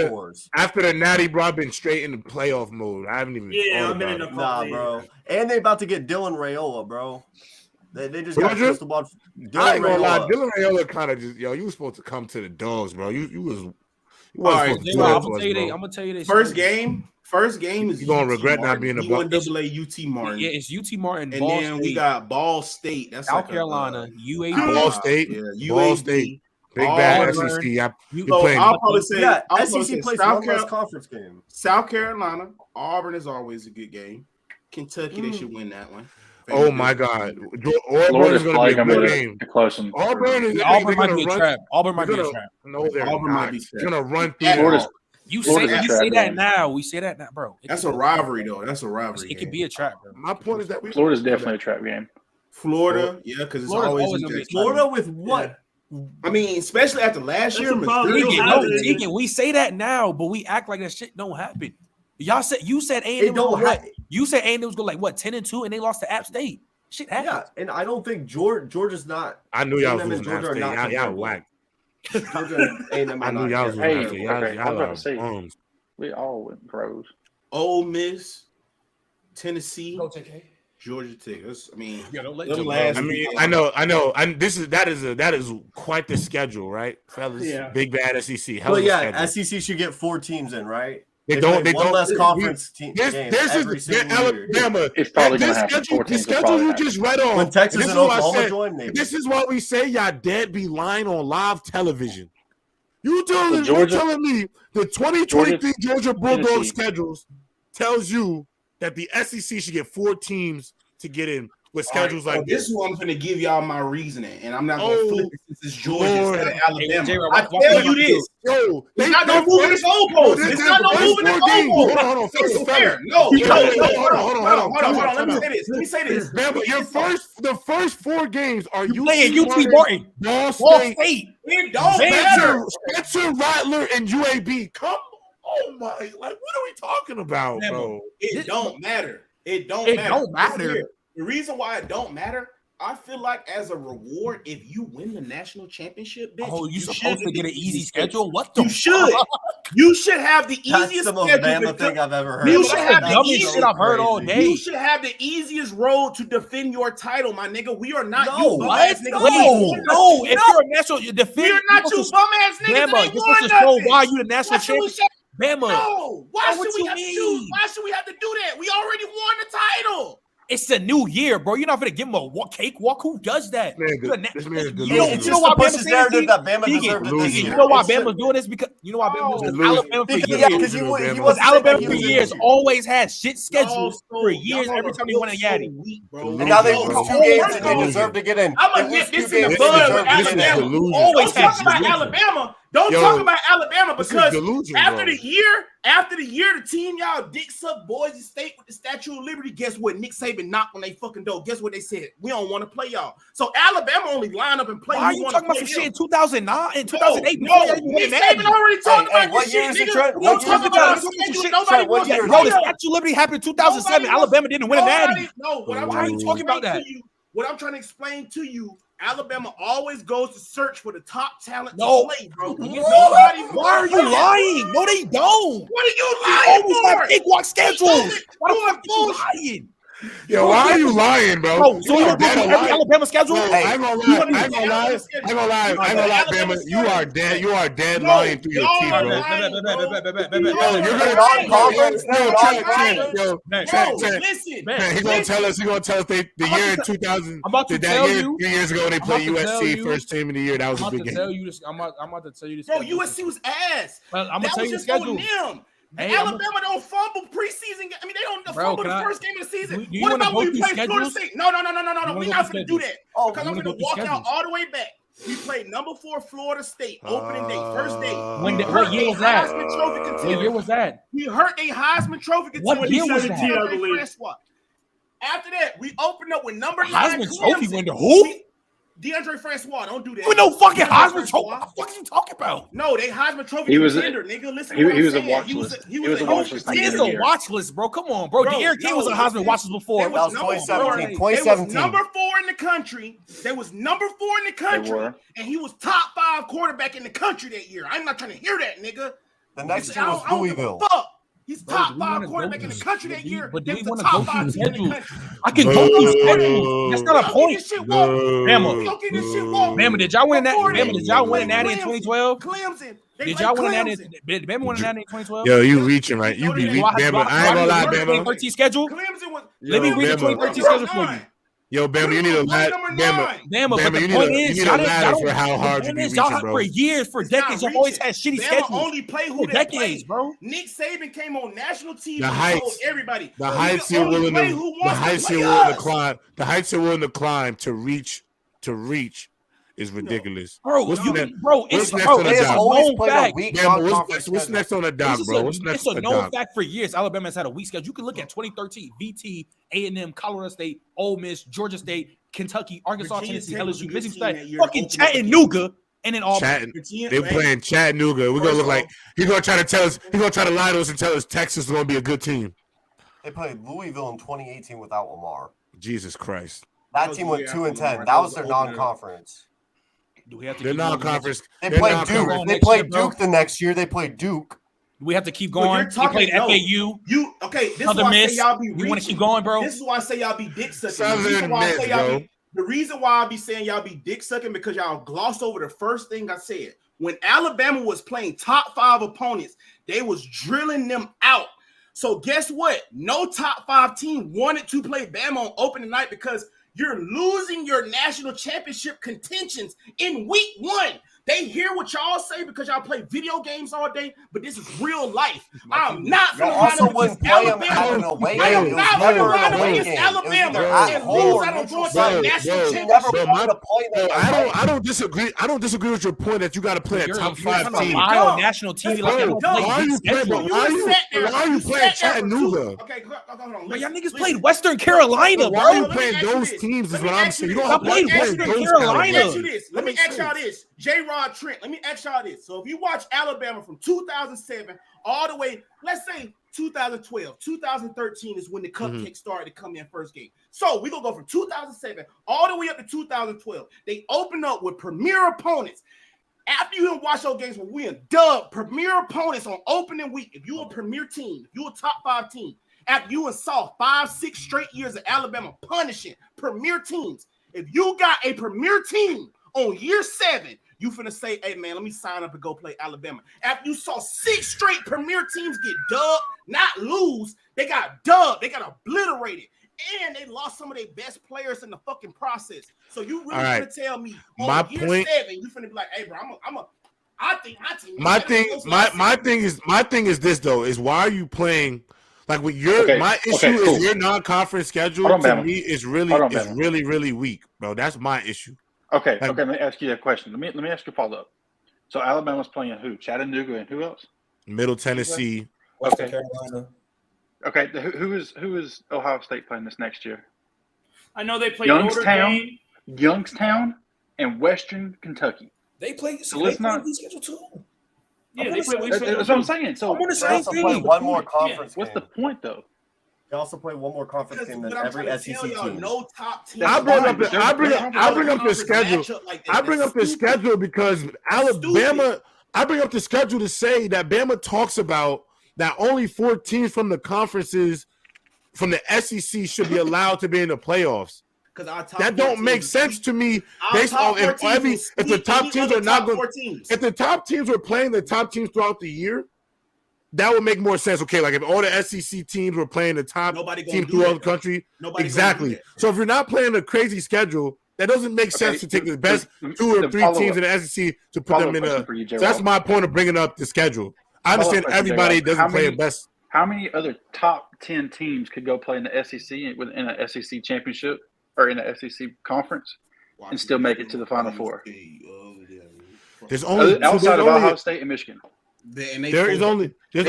the Natty, bro, I've been straight in the playoff mode. I haven't even. Yeah, I've been in the bro. And they about to get Dylan Raiola, bro. They just got crystal ball. I ain't gonna lie. Dylan Raiola kind of just you was supposed to come to the dogs, bro. You was. All right, I'm gonna tell you this. First game is you gonna regret not being a UNAA UT Martin. Yeah, it's UT Martin. And then we got Ball State. That's South Carolina. UAB. Ball State. Yeah, Ball State. Big bad SEC. I'll probably say SEC plays one less conference game. South Carolina. Auburn is always a good game. Kentucky, they should win that one. Oh my God! Auburn is going to be a good game. Auburn might be a trap. Auburn might be a trap. No, they're Auburn might be going to run through. You say that now. We say that now, bro. That's a rivalry, though. That's a rivalry. It could be a trap, bro. My point is that Florida's definitely a trap game. Florida, yeah, because it's always Florida with what? I mean, especially after last year. We say that now, but we act like that shit don't happen. Y'all said you said A&M was what? You said A&M was going like 10-2, and they lost to App State. Shit happens. Yeah, and I don't think Georgia's not. I knew y'all was losing to App State. Y'all whacked. I knew y'all was losing. Y'all we all went pros. Ole Miss, Tennessee, Georgia Tech. I mean, I know. That is quite the schedule, right, fellas? Yeah. Big bad SEC. Well, yeah, SEC should get 4 teams in, right? They don't. Less conference team. Alabama. It's probably going to happen. The schedule you just read on. When Texas and Oklahoma join, maybe. This is why we say y'all dead be lying on live television. You telling me the 2023 Georgia Bulldogs schedules tells you that the SEC should get 4 teams to get in with schedules like this. This is what I'm going to give y'all my reasoning, and I'm not going to flip it since it's Georgia instead of Alabama. I tell you this. It's not no moving the goalposts. It's not no moving the goalposts. Hold on. Let me say this. Bama, the first 4 games are you playing UT Martin, Ball State. It don't matter. Spencer Rattler and UAB. Come. Oh my! Like, what are we talking about, bro? It don't matter. It don't matter. The reason why it don't matter, I feel like as a reward, if you win the national championship, bitch, you supposed to get an easy schedule. What the? You should. You should have the easiest. That's the most Bama thing I've ever heard. You should have the easiest shit I've heard all day. You should have the easiest road to defend your title, my nigga. We are not you bum ass nigga. No. If you're a national, you defend. We are not you bum ass niggas. Bama, you're supposed to show why you the national champion. Bama. No. Why should we have to do that? We already won the title. It's a new year, bro. You're not gonna give him a cakewalk. Who does that? This man is delusional. You know why Bama's narrative that Bama deserved it this year. You know why Bama's doing this? Because you know why Bama's doing Alabama for years. Because Alabama for years always had shit schedules for years. Every time they won a Yaddy, and now they lose 2 games and they deserve to get in. I'm gonna get this in the bud with Alabama. Always talk about Alabama. Don't talk about Alabama because after the year, the team y'all dick suck Boise State with the Statue of Liberty. Guess what? Nick Saban knocked on they fucking door. Guess what they said? We don't want to play y'all. So Alabama only line up and play. Why are you talking about some shit in 2009 and 2008? No, Nick Saban already talked about this shit. Nigga, don't talk about shit. Nobody wants that. Bro, the Statue of Liberty happened in 2007. Alabama didn't win a natty. No, why are you talking about that? What I'm trying to explain to you. Alabama always goes to search for the top talent to play, bro. Why are you lying? No, they don't. What are you lying for? Cakewalk schedules. Why the fuck are you lying? Yo, why are you lying, bro? So you're every Alabama schedule? I ain't gonna lie, Bama. You are dead lying through your teeth, bro. You're gonna conference? Listen. Man, he's gonna tell us the year in 2000. That year 3 years ago they played USC first team of the year. That was a big game. I'm about to tell you this. Bro, USC was ass. I'm gonna tell you the schedule. Alabama don't fumble preseason. I mean, they don't fumble the first game of the season. What about when we play Florida State? No. We're not going to do that. Because I'm going to walk out all the way back. We played number 4 Florida State opening day, first day. What year was that? What year was that? We hurt a Heisman Trophy contender. What year was that? I believe. After that, we opened up with number 9. Heisman Trophy winner. Who? DeAndre Francois, don't do that. You no fucking Heisman Trophy. What the fuck are you talking about? No, they Heisman Trophy contender, nigga. Listen, he was a watch list. He was a watch list. He is a watch list, bro. Come on, bro. De'Aaron King was a Heisman watch list before. That was 2017. They was number 4 in the country. And he was top 5 quarterback in the country that year. I'm not trying to hear that, nigga. The next year was Louisville. He's top 5 quarterback in the country that year. But do we want to go through the schedule? I can go through the schedule. That's not a point. Bama, did y'all win that? Bama, did y'all win a natty in 2012? Clemson. Did y'all win a natty? Did Bama win a natty in 2012? Yo, you reaching, right? You be Bama. I ain't gonna lie, Bama. 2013 schedule? Let me read the 2013 schedule for you. Yo, Bama, you need a ladder. Bama, but the point is, you need a ladder for how hard you be reaching, bro. For years, for decades, y'all always had shitty schedules. Only play who they decades, bro. Nick Saban came on national TV and told everybody. The heights you're willing to climb to reach is ridiculous. Bro, it's known fact. What's next on the dock, bro? It's a known fact for years. Alabama has had a weak schedule. You can look at 2013, VT, A&M, Colorado State, Ole Miss, Georgia State, Kentucky, Arkansas, Virginia Tennessee, Tech was a LSU, good Mississippi team that State, year to fucking open up the Chattanooga, and then Auburn. They're playing Chattanooga. We're gonna look like he's gonna try to tell us. He's gonna try to lie to us and tell us Texas is gonna be a good team. They played Louisville in 2018 without Lamar. Jesus Christ. That team went 2-10. That was their non-conference. Do we have to They're non-conference. They played Duke. They played Duke the next year. They played Duke. We have to keep going. They played FAU. This is why I say y'all be reaching. You want to keep going, bro? This is why I say y'all be dick sucking. The reason why I be saying y'all be dick sucking because y'all glossed over the first thing I said. When Alabama was playing top 5 opponents, they was drilling them out. So guess what? No top 5 team wanted to play Bama on opening night because you're losing your national championship contentions in week 1. They hear what y'all say because y'all play video games all day, but this is real life. I'm not going to line up against Alabama. I am not going to line up against Alabama and lose out on going to a national championship. I don't disagree. I don't disagree with your point that you got to play a top 5 team. National TV like why are you playing Chattanooga? Okay, hold on. But y'all niggas played Western Carolina, bro. Why are you playing those teams? Is what I'm saying. You don't have to play Western Carolina. Let me ask y'all this. J-Rod Trent, let me ask y'all this. So if you watch Alabama from 2007 all the way, let's say 2012, 2013 is when the cupcake started to come in first game. So we're going to go from 2007 all the way up to 2012. They open up with premier opponents. After you didn't watch those games when we dubbed premier opponents on opening week, if you're a premier team, if you're a top 5 team, after you saw 5-6 straight years of Alabama punishing premier teams, if you got a premier team on year 7, you finna say, hey, man, let me sign up and go play Alabama. After you saw 6 straight premier teams get dubbed, not lose, they got dubbed. They got obliterated. And they lost some of their best players in the fucking process. So you really finna tell me on year 7, you finna be like, hey, bro, I think my team. My thing is this, though, is why are you playing – like with my issue is your non-conference schedule to me is really weak, bro. That's my issue. Okay, let me ask you a question. Let me ask you a follow-up. So Alabama's playing who? Chattanooga and who else? Middle Tennessee. Western Carolina. Okay, who is Ohio State playing this next year? I know they play Youngstown and Western Kentucky. They play schedule too. Yeah, that's what I'm saying. So I'm on the same thing. Play one more conference. What's the point, though? They also play one more conference game than every SEC team. No top team. I bring up the schedule. I bring up the schedule because Alabama. I bring up the schedule to say that Bama talks about that only 4 teams from the conferences from the SEC should be allowed to be in the playoffs. That don't make sense to me. Based on if the top teams are not going, if the top teams were playing the top teams throughout the year, that would make more sense. Okay, like if all the SEC teams were playing the top team throughout the country, exactly. So if you're not playing a crazy schedule, that doesn't make sense to take the best 2 or 3 teams in the SEC to put them in a. So that's my point of bringing up the schedule. I understand everybody doesn't play the best. How many other top 10 teams could go play in the SEC in an SEC championship or in an SEC conference and still make it to the Final Four? There's only outside of Ohio State and Michigan. There's only 2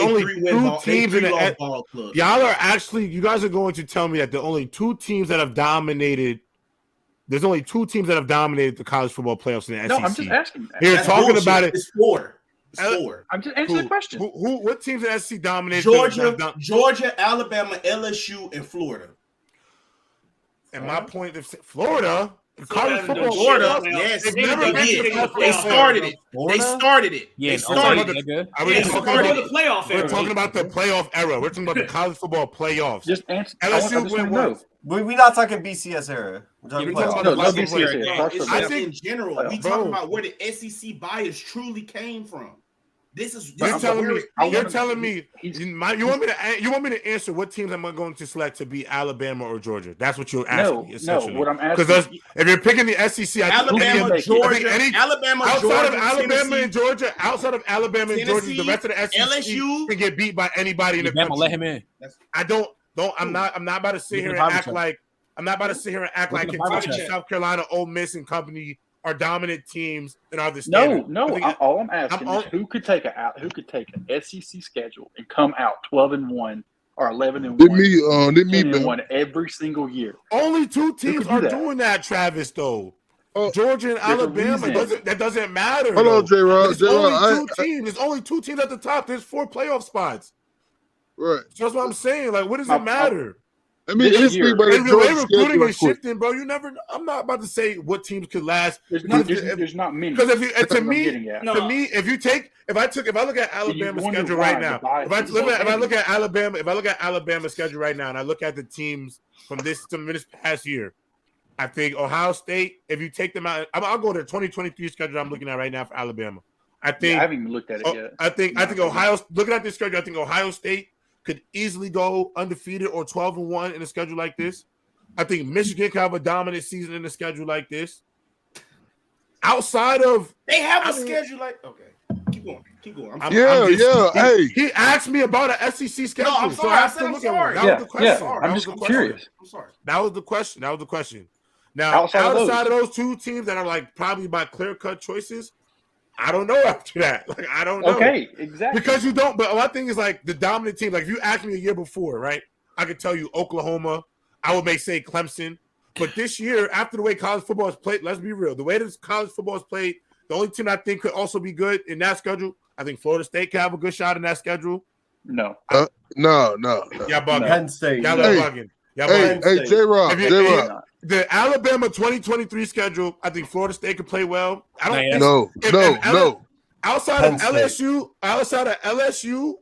teams in the y'all are actually you guys are going to tell me that the only 2 teams that have dominated there's only 2 teams that have dominated the college football playoffs in the SEC. No, I'm just asking. You're talking bullshit. About it. It's 4. I'm just answering the question. What teams in the SEC dominated? Georgia, Alabama, LSU, and Florida. And my point is Florida. College football. Florida, yes, they started it. They started it. Yeah, they started it. We're talking about the playoff era. We're talking about the college football playoffs. Just answer. LSU went what? We're not talking BCS era. We're talking about BCS era. I think in general, we talking about where the SEC bias truly came from. You're telling me. You want me to answer what teams am I going to select to be Alabama or Georgia? That's what you're asking. No, what I'm asking. Because if you're picking the SEC, Alabama, Georgia, outside of Alabama and Georgia, the rest of the SEC LSU can get beat by anybody in the country. Let him in. I'm not about to sit here and act like Kentucky, South Carolina, Ole Miss, and company are dominant teams and are the standard. All I'm asking is who could take an SEC schedule and come out 12-1 are 11-1. Did me, and won every single year. Only 2 teams are doing that, Travis. Though Georgia and Alabama. That doesn't matter. Hold on, J-Rod. There's only 2 teams. There's only 2 teams at the top. There's 4 playoff spots. Right. So that's what I'm saying. Like, what does it matter? I mean, and the way recruiting is shifting, bro. You never. I'm not about to say what teams could last. There's not many. Because if I look at Alabama's schedule right now, if I look at Alabama's schedule right now, and I look at the teams from this past year, I think Ohio State. If you take them out, I'll go to the 2023 schedule I'm looking at right now for Alabama. I haven't even looked at it yet. I think Ohio. Looking at this schedule, I think Ohio State could easily go undefeated or 12-1 in a schedule like this. I think Michigan could have a dominant season in a schedule like this. Outside of they have a schedule like keep going. Hey, he asked me about an SEC schedule. No, I'm sorry. I'm sorry. That was the question. I'm just curious. I'm sorry. That was the question. Now, outside of those 2 teams that are like probably by clear-cut choices, I don't know after that. Like, I don't know. Okay, exactly. Because you don't. But my thing is like the dominant team. Like if you asked me a year before, right? I could tell you Oklahoma. I would say Clemson. But this year, after the way college football is played, let's be real. The way this college football is played, the only team I think could also be good in that schedule, I think Florida State could have a good shot in that schedule. No. No. Y'all bugging. Penn State. Y'all bugging. Hey, J-Rob. The Alabama 2023 schedule, I think Florida State could play well. No. Outside of LSU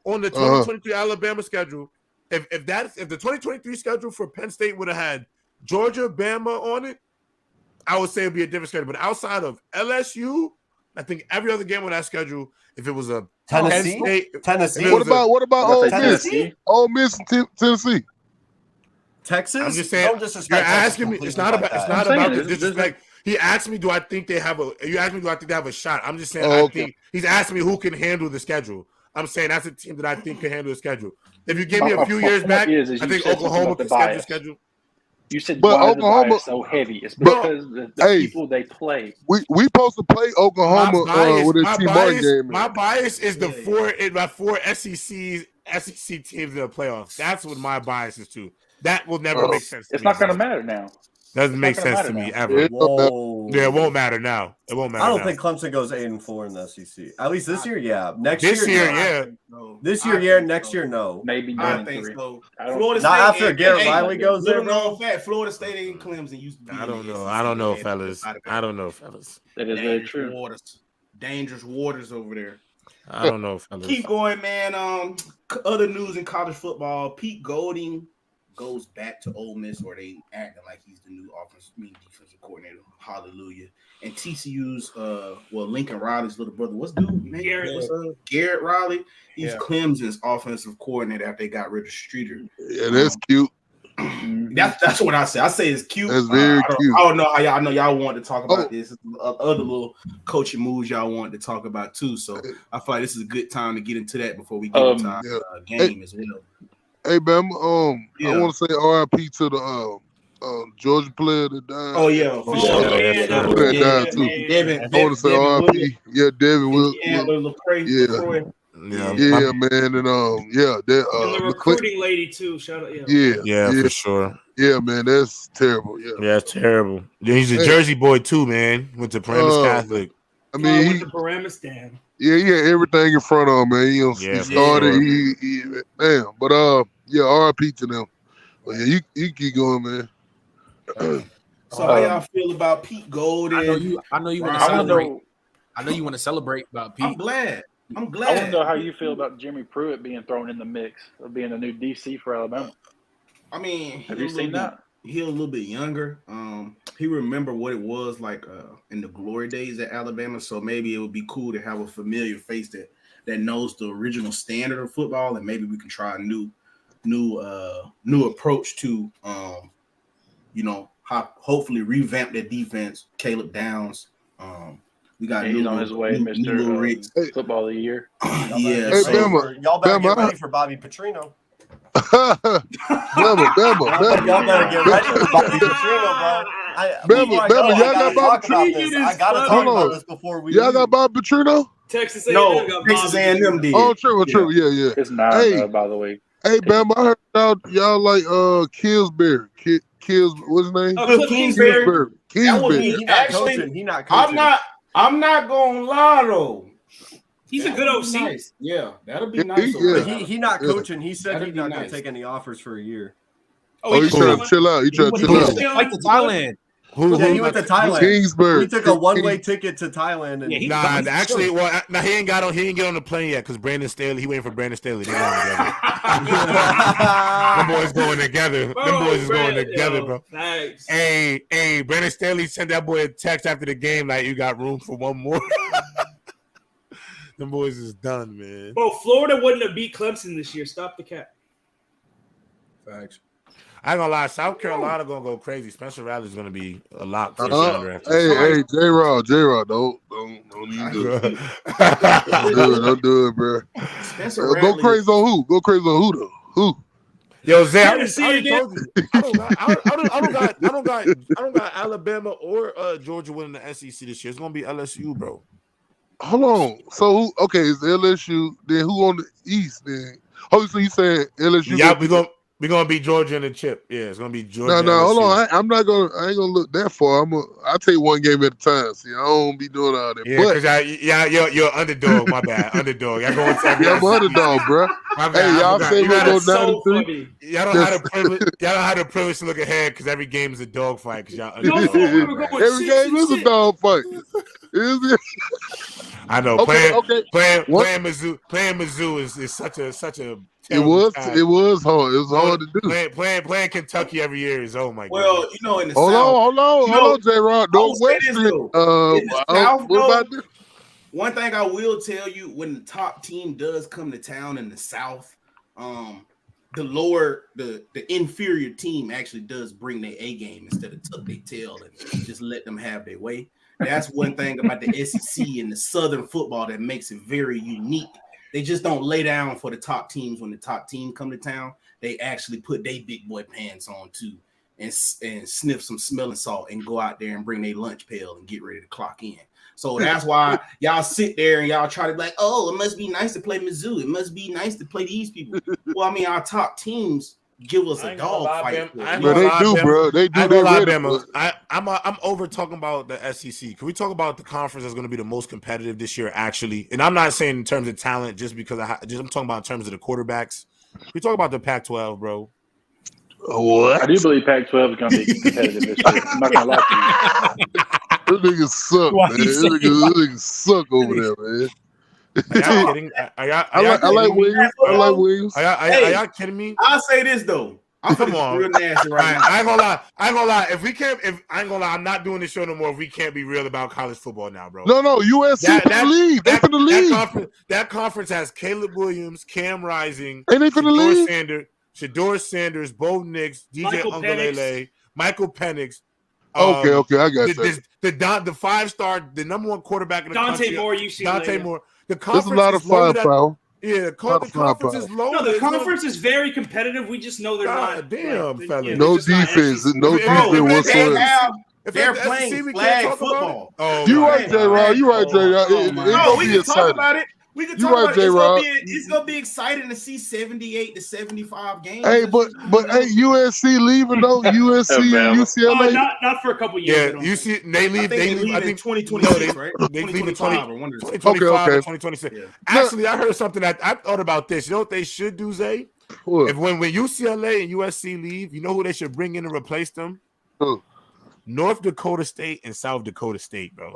on the 2023 Alabama schedule, if the 2023 schedule for Penn State would have had Georgia, Bama on it, I would say it'd be a different schedule. But outside of LSU, I think every other game on that schedule, if it was a Tennessee. What about Ole Miss? Ole Miss and Tennessee. Texas. I'm just saying. You're asking me. It's not about the disrespect. He asked me, "Do I think they have a?" You asked me, "Do I think they have a shot?" I'm just saying. I think he's asking me who can handle the schedule. I'm saying that's a team that I think can handle the schedule. If you give me a few years back, I think Oklahoma can schedule. You said, but Oklahoma is so heavy. It's because the people they play. We supposed to play Oklahoma with a T Martin game. My bias is the 4 SEC teams in the playoffs. That's what my bias is to. That will never make sense. It's not going to matter now. Doesn't make sense to me ever. Whoa. Yeah, it won't matter now. It won't matter. I don't think Clemson goes 8-4 in the SEC. At least this year, yeah. Next year, yeah. This year, yeah. Next year, no. Maybe I think so. Florida State, not after Garrett Riley goes there, bro. Florida State and Clemson used to be. I don't know, fellas. That is very true. Dangerous waters over there. I don't know, fellas. Keep going, man. Other news in college football: Pete Golding goes back to Ole Miss, or they acting like he's the new defensive coordinator. Hallelujah. And TCU's Lincoln Riley's little brother, what's dude name? Garrett Riley. He's Clemson's offensive coordinator after they got rid of Streeter. Yeah, that's cute. That's what I say. I say it's cute. That's very cute. I don't know how y'all. I know y'all wanted to talk about this. Other little coaching moves y'all wanted to talk about too. So I feel like this is a good time to get into that before we get into our game as well. Hey, Bam, I want to say RIP to the Georgia player that died. Oh, yeah. For sure. That died too. I want to say RIP. Yeah, Devin will. Yeah, man. And the recruiting lady too. Shout out. Yeah, for sure. Yeah, man, that's terrible. Yeah, it's terrible. He's a Jersey boy too, man. Went to Paramus Catholic. I mean, he went to Paramus, damn. Yeah, he had everything in front of him, man. He started. Sure. But RIP to them. But yeah, you keep going, man. So how y'all feel about Pete Golding? I know you want to celebrate. I know you want to celebrate about Pete. I'm glad. I want to know how you feel about Jimmy Pruitt being thrown in the mix of being the new DC for Alabama. I mean, have you seen that? He's a little bit younger. He remember what it was like in the glory days at Alabama. So maybe it would be cool to have a familiar face that knows the original standard of football, and maybe we can try a new approach to hopefully revamp that defense. Caleb Downs. We got he's on his way, Mr. Football of the Year. Y'all better get ready for Bobby Petrino. Bama. Y'all better get ready for Bobby Petrino, bro. Bama, y'all got Bobby Petrino. I gotta talk about this before we. Y'all got Bobby Petrino? Texas A&M got Texas A&M did. Oh, true. Yeah. It's 9, by the way. Hey, Bam, I heard y'all like Killsbury. What's his name? Kingsbury. Kingsbury. He's not coaching. He's not coaching. I'm not gonna lie though. He's a good OC. Nice. Yeah, that'll be nice. He not coaching. He said he's not gonna take any offers for a year. Oh, he's trying to chill out. He trying to chill out. Like to Thailand. He went to Thailand. Kingsbury. He took a one-way ticket to Thailand. And he ain't get on the plane yet because Brandon Staley. He waiting for Brandon Staley. They going together. Them boys going together. Them boys is going together, bro. Nice. Hey, Brandon Staley sent that boy a text after the game like, you got room for one more. Them boys is done, man. Bro, Florida wouldn't have beat Clemson this year. Stop the cap. Facts. I ain't gonna lie, South Carolina gonna go crazy. Spencer Rattler's gonna be a lot. Hey, J-Rod, don't even do it. Don't do it, bro. Go crazy on who? Go crazy on who though? Who? Yo, Zay, I don't got Alabama or Georgia winning the SEC this year. It's gonna be LSU, bro. Hold on. So who? Okay, it's LSU. Then who on the East? Then so you saying LSU? Yeah, we're gonna be Georgia in the chip. Yeah, it's gonna be Georgia. No, hold on. I ain't gonna look that far. I'll take one game at a time. See, I don't be doing all that. Yeah, because you're underdog. My bad, underdog. Y'all going to I'm underdog, bro. Hey, y'all say we go 93. Y'all don't have the privilege to look ahead because every game is a dog fight. Because y'all underdog. Every game is a dog fight. Is it? I know. Playing Mizzou is such a. It was hard. It was hard to do. Playing Kentucky every year is my god. Well, in the South. Hold on, J-Rod. Don't wait. What about this? One thing I will tell you: when the top team does come to town in the South, the inferior team actually does bring their A game instead of tuck their tail and just let them have their way. That's one thing about the SEC and the Southern football that makes it very unique. They just don't lay down for the top teams when the top team come to town. They actually put their big boy pants on too and sniff some smelling salt and go out there and bring their lunch pail and get ready to clock in. So that's why y'all sit there and y'all try to be like, oh, it must be nice to play Mizzou. It must be nice to play these people. Well, I mean, our top teams give us a dog fight. But they do, bro. They do. They ready. I'm over talking about the SEC. Can we talk about the conference that's going to be the most competitive this year, actually? And I'm not saying in terms of talent, just because I'm talking about in terms of the quarterbacks. Can we talk about the Pac-12, bro? What? I do believe Pac-12 is going to be competitive this year. I'm not going to lie to you. Those niggas suck, man. Those niggas suck over there, man. Are y'all kidding? I like Williams. Are y'all kidding me? I'll say this though. Come on, real nasty right now. I ain't gonna lie. I'm not doing this show no more. If we can't be real about college football now, bro. No, USC for the league. They for the league. That conference has Caleb Williams, Cam Rising, ain't they for the league? Shador Sanders, Bo Nix, DJ Ungalele, Michael Penix. Okay, I got that. The 5-star, the number one quarterback in the country. Dante Moore. The conference There's a lot of firepower. Yeah, the conference is low. No, the conference is very competitive. We just know they're not. Damn, fella. No defense. No defense whatsoever. They're playing flag football. You right, J-Rod. No, we can talk about it. We can talk about it. It's gonna be exciting to see 78 to 75 games. Hey, but USC leaving though. USC and UCLA. Not for a couple years. Yeah, they leave. They leave in 2026, right? They leave in 2025 or 2026. Yeah. Actually, I heard something that I thought about this. You know what they should do, Zay? What? If when UCLA and USC leave, you know who they should bring in to replace them? Who? North Dakota State and South Dakota State, bro.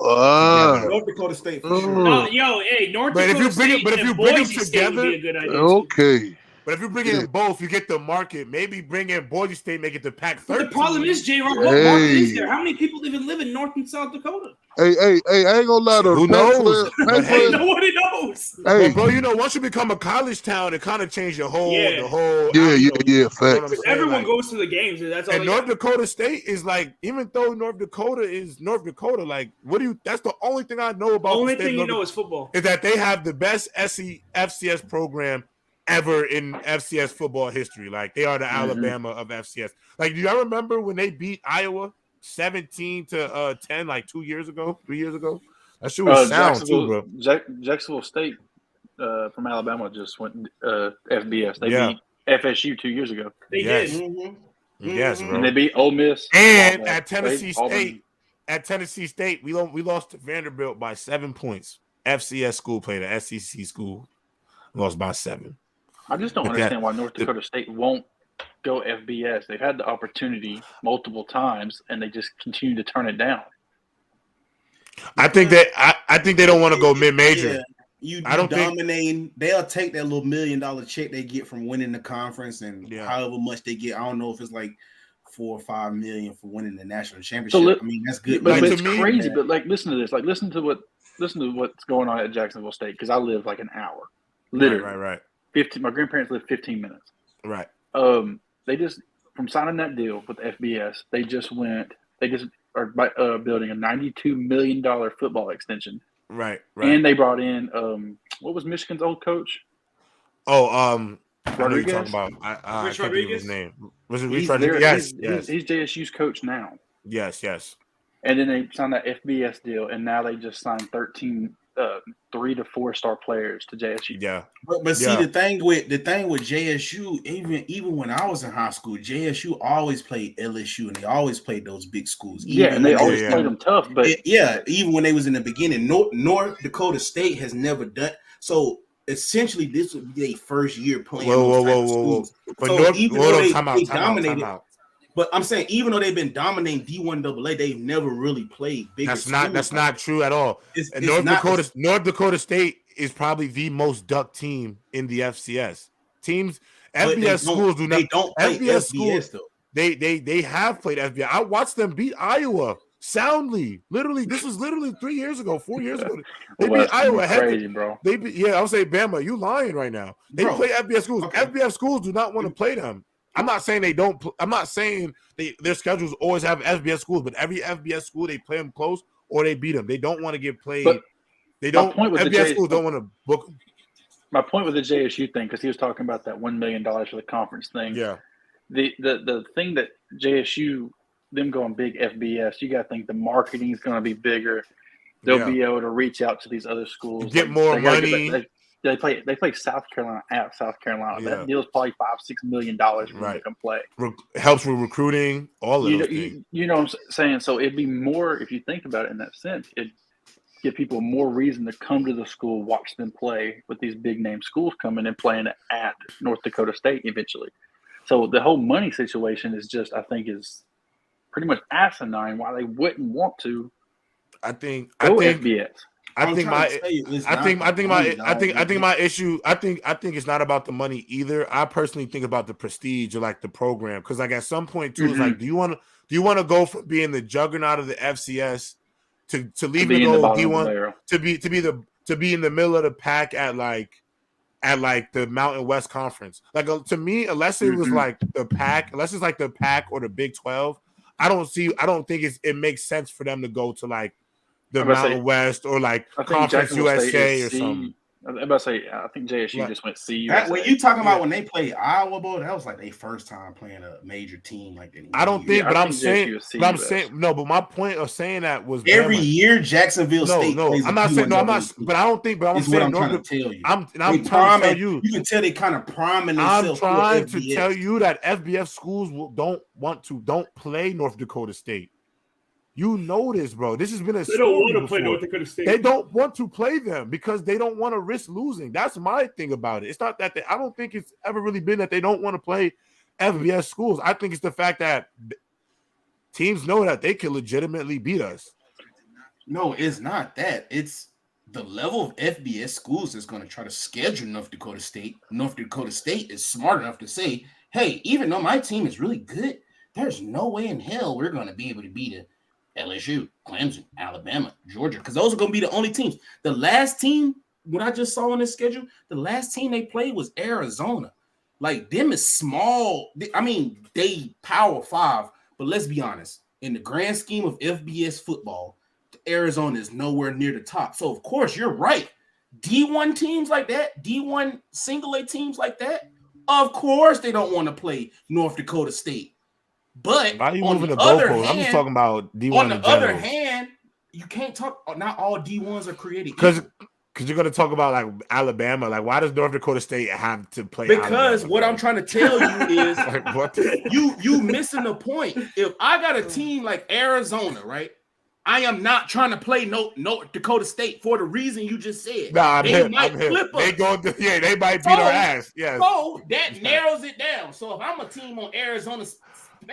North Dakota State for sure. North Dakota State. But if you bring them together, would be a good idea. Okay. But if you bring in both, you get the market. Maybe bring in Boise State, make it the Pac-13. The problem is, J-Rock, what market is there? How many people even live in North and South Dakota? Hey, I ain't gonna lie though. Who knows? Nobody knows. Hey, bro, once you become a college town, it kind of changed the whole. Yeah, facts. Everyone goes to the games, and that's all. And North Dakota State is like, even though North Dakota is North Dakota, like, that's the only thing I know about. The only thing you know is football. Is that they have the best FCS program ever in FCS football history. Like, they are the Alabama of FCS. Like, do y'all remember when they beat Iowa 17-10 like 3 years ago? That shit was sound too, bro. Jacksonville State from Alabama just went FBS. They beat FSU 2 years ago. They did. Mm-hmm. Yes, bro. And they beat Ole Miss. And at Tennessee State, we lost to Vanderbilt by 7 points. FCS school played an SEC school, lost by 7. I just don't understand why North Dakota State won't go FBS. They've had the opportunity multiple times, and they just continue to turn it down. I think they don't want to go mid-major. Yeah. Dominating. They'll take that little $1 million check they get from winning the conference, and however much they get. I don't know if it's like $4 or $5 million for winning the national championship. So I mean, that's good. But it's crazy. But like, listen to this. Like, listen to what's going on at Jacksonville State, because I live like an hour, literally. Right. 15. My grandparents live 15 minutes. Right. They just, from signing that deal with FBS, they just are building a $92 million football extension. Right. And they brought in what was Michigan's old coach? Rodriguez. I know you're talking about. I can't think of his name. Was it Rich Rodriguez? Yes. He's JSU's coach now. Yes. And then they signed that FBS deal, and now they just signed 13 3 to 4 star players to JSU. Yeah, but see the thing with JSU, even when I was in high school, JSU always played LSU, and they always played those big schools. And they always played them tough. But even when they was in the beginning, North Dakota State has never done so. Essentially, this would be their first year playing. Whoa. But so even though they dominated. But I'm saying, even though they've been dominating D1 AA, they've never really played big. That's not true at all. North Dakota State is probably the most ducked team in the FCS. FBS schools do not. They don't play FBS schools though. They have played FBS. I watched them beat Iowa soundly. Literally, this was literally 3 years ago, 4 years ago. They beat Iowa. Crazy, bro. I would say, Bama, you lying right now. They play FBS schools. Okay. FBS schools do not want to play them. I'm not saying they don't. I'm not saying their schedules always have FBS schools, but every FBS school they play them close or they beat them. They don't want to get played. But they don't. FBS schools don't want to book them. My point with the JSU thing, because he was talking about that $1 million for the conference thing. Yeah. The thing that JSU, them going big FBS, you got to think the marketing is going to be bigger. They'll be able to reach out to these other schools, get more money. They play South Carolina at South Carolina. Yeah. That deal's probably $5-6 million for them to come play. Helps with recruiting, all of those things. You know what I'm saying? So it'd be more, if you think about it in that sense, it'd give people more reason to come to the school, watch them play with these big name schools coming and playing at North Dakota State eventually. So the whole money situation is just, I think, is pretty much asinine why they wouldn't want to FBS. I think my issue. I think it's not about the money either. I personally think about the prestige or like the program, because like at some point too, it's like, do you want to go from being the juggernaut of the FCS to leaving the goal D1 to be in the middle of the pack at the Mountain West Conference? Like to me, unless it was like the pack, unless it's like the pack or the Big 12, I don't think it makes sense for them to go to like the Mountain West or like Conference USA or something. I'm about to say, I think JSU just went CU. When you talking about when they played Iowa, boy, that was like their first time playing a major team like that. I don't think, but I'm saying no. But my point of saying that was every year Jacksonville State. No, I'm not saying no. I'm not. But I don't think. But I'm saying trying to tell you. I'm trying to tell you. You can tell they kind of priming themselves. I'm trying to tell you that FBS schools don't play North Dakota State. You know this, bro. This has been a story. They don't want to play North Dakota State. They don't want to play them because they don't want to risk losing. That's my thing about it. It's not that I don't think it's ever really been that they don't want to play FBS schools. I think it's the fact that teams know that they can legitimately beat us. No, it's not that. It's the level of FBS schools that's going to try to schedule North Dakota State. North Dakota State is smart enough to say, hey, even though my team is really good, there's no way in hell we're going to be able to beat it. LSU, Clemson, Alabama, Georgia, because those are going to be the only teams. The last team, what I just saw on this schedule, the last team they played was Arizona. Like, them is small. I mean, they Power 5, but let's be honest. In the grand scheme of FBS football, Arizona is nowhere near the top. So, of course, you're right. D1 teams like that, D1 single A teams like that, of course they don't want to play North Dakota State. But why are you moving the goalpost? I'm just talking about D1. On the other hand, you can't talk. Not all D1s are created because Because you're gonna talk about like Alabama. Like, why does North Dakota State have to play? Because Alabama, what I'm trying to tell you is like, what you missing the point. If I got a team like Arizona, right? I am not trying to play North Dakota State for the reason you just said. Nah, they might flip us. They might beat our ass. Yes. So that narrows it down. So if I'm a team on Arizona.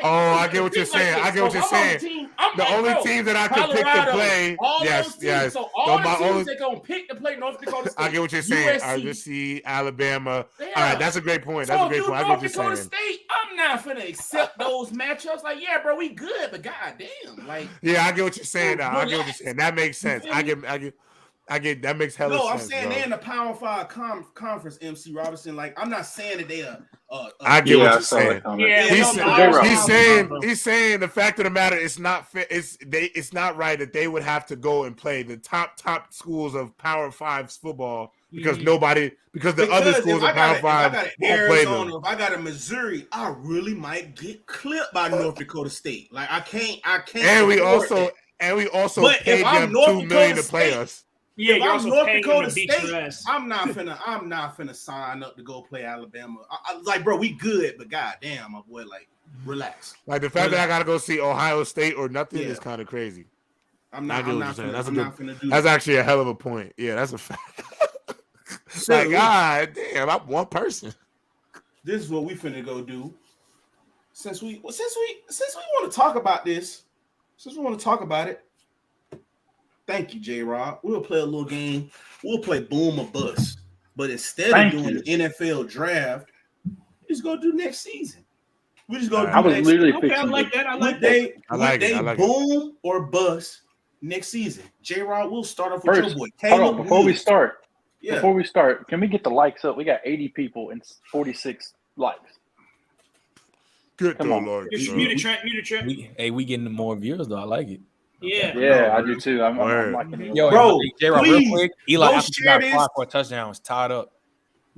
I get what you're saying. I get what you're saying. The only team that I can pick to play, yes. So all the teams they're gonna pick to play North Dakota State. I get what you're saying. USC, Alabama. Yeah. All right, that's a great point. That's a great point. I get what you're saying. North Dakota State, I'm not gonna accept those matchups. Like, yeah, bro, we good, but goddamn, like, yeah, I get what you're saying. Now I get what you're saying. That makes sense. I get that makes hella sense. No, I'm saying they're in the Power 5 conference, MC Robinson. Like, I'm not saying that they are. I get what you're saying. Yeah, he's saying the fact of the matter, it's not fair. It's not right that they would have to go and play the top schools of Power 5 football because the other schools of Power 5 won't play them. If I got a Missouri, I really might get clipped by North Dakota State. Like, I can't. And we also paid them $2 million to play us. Yeah, you're also North Dakota State. I'm not finna sign up to go play Alabama. Like, bro, we good, but goddamn, my boy, like, relax. Like the fact that I gotta go see Ohio State or nothing is kind of crazy. That's actually a hell of a point. Yeah, that's a fact. Like, God damn, I'm one person. This is what we finna go do. Since we want to talk about this, since we want to talk about it. Thank you, J-Rob. We'll play a little game. We'll play boom or bust. But instead of doing the NFL draft, we just go do next season. We just go do next season. Okay, I like that. I like that. Boom or bust next season. J-Rob, we'll start off with your boy. Hold on, before we start, can we get the likes up? We got 80 people and 46 likes. Good Lord. Mute a Trent. We getting more viewers though. I like it. Yeah, I do too. I'm liking it. Yo, bro, J-Rob, real quick. Eli share this. For a touchdown was tied up.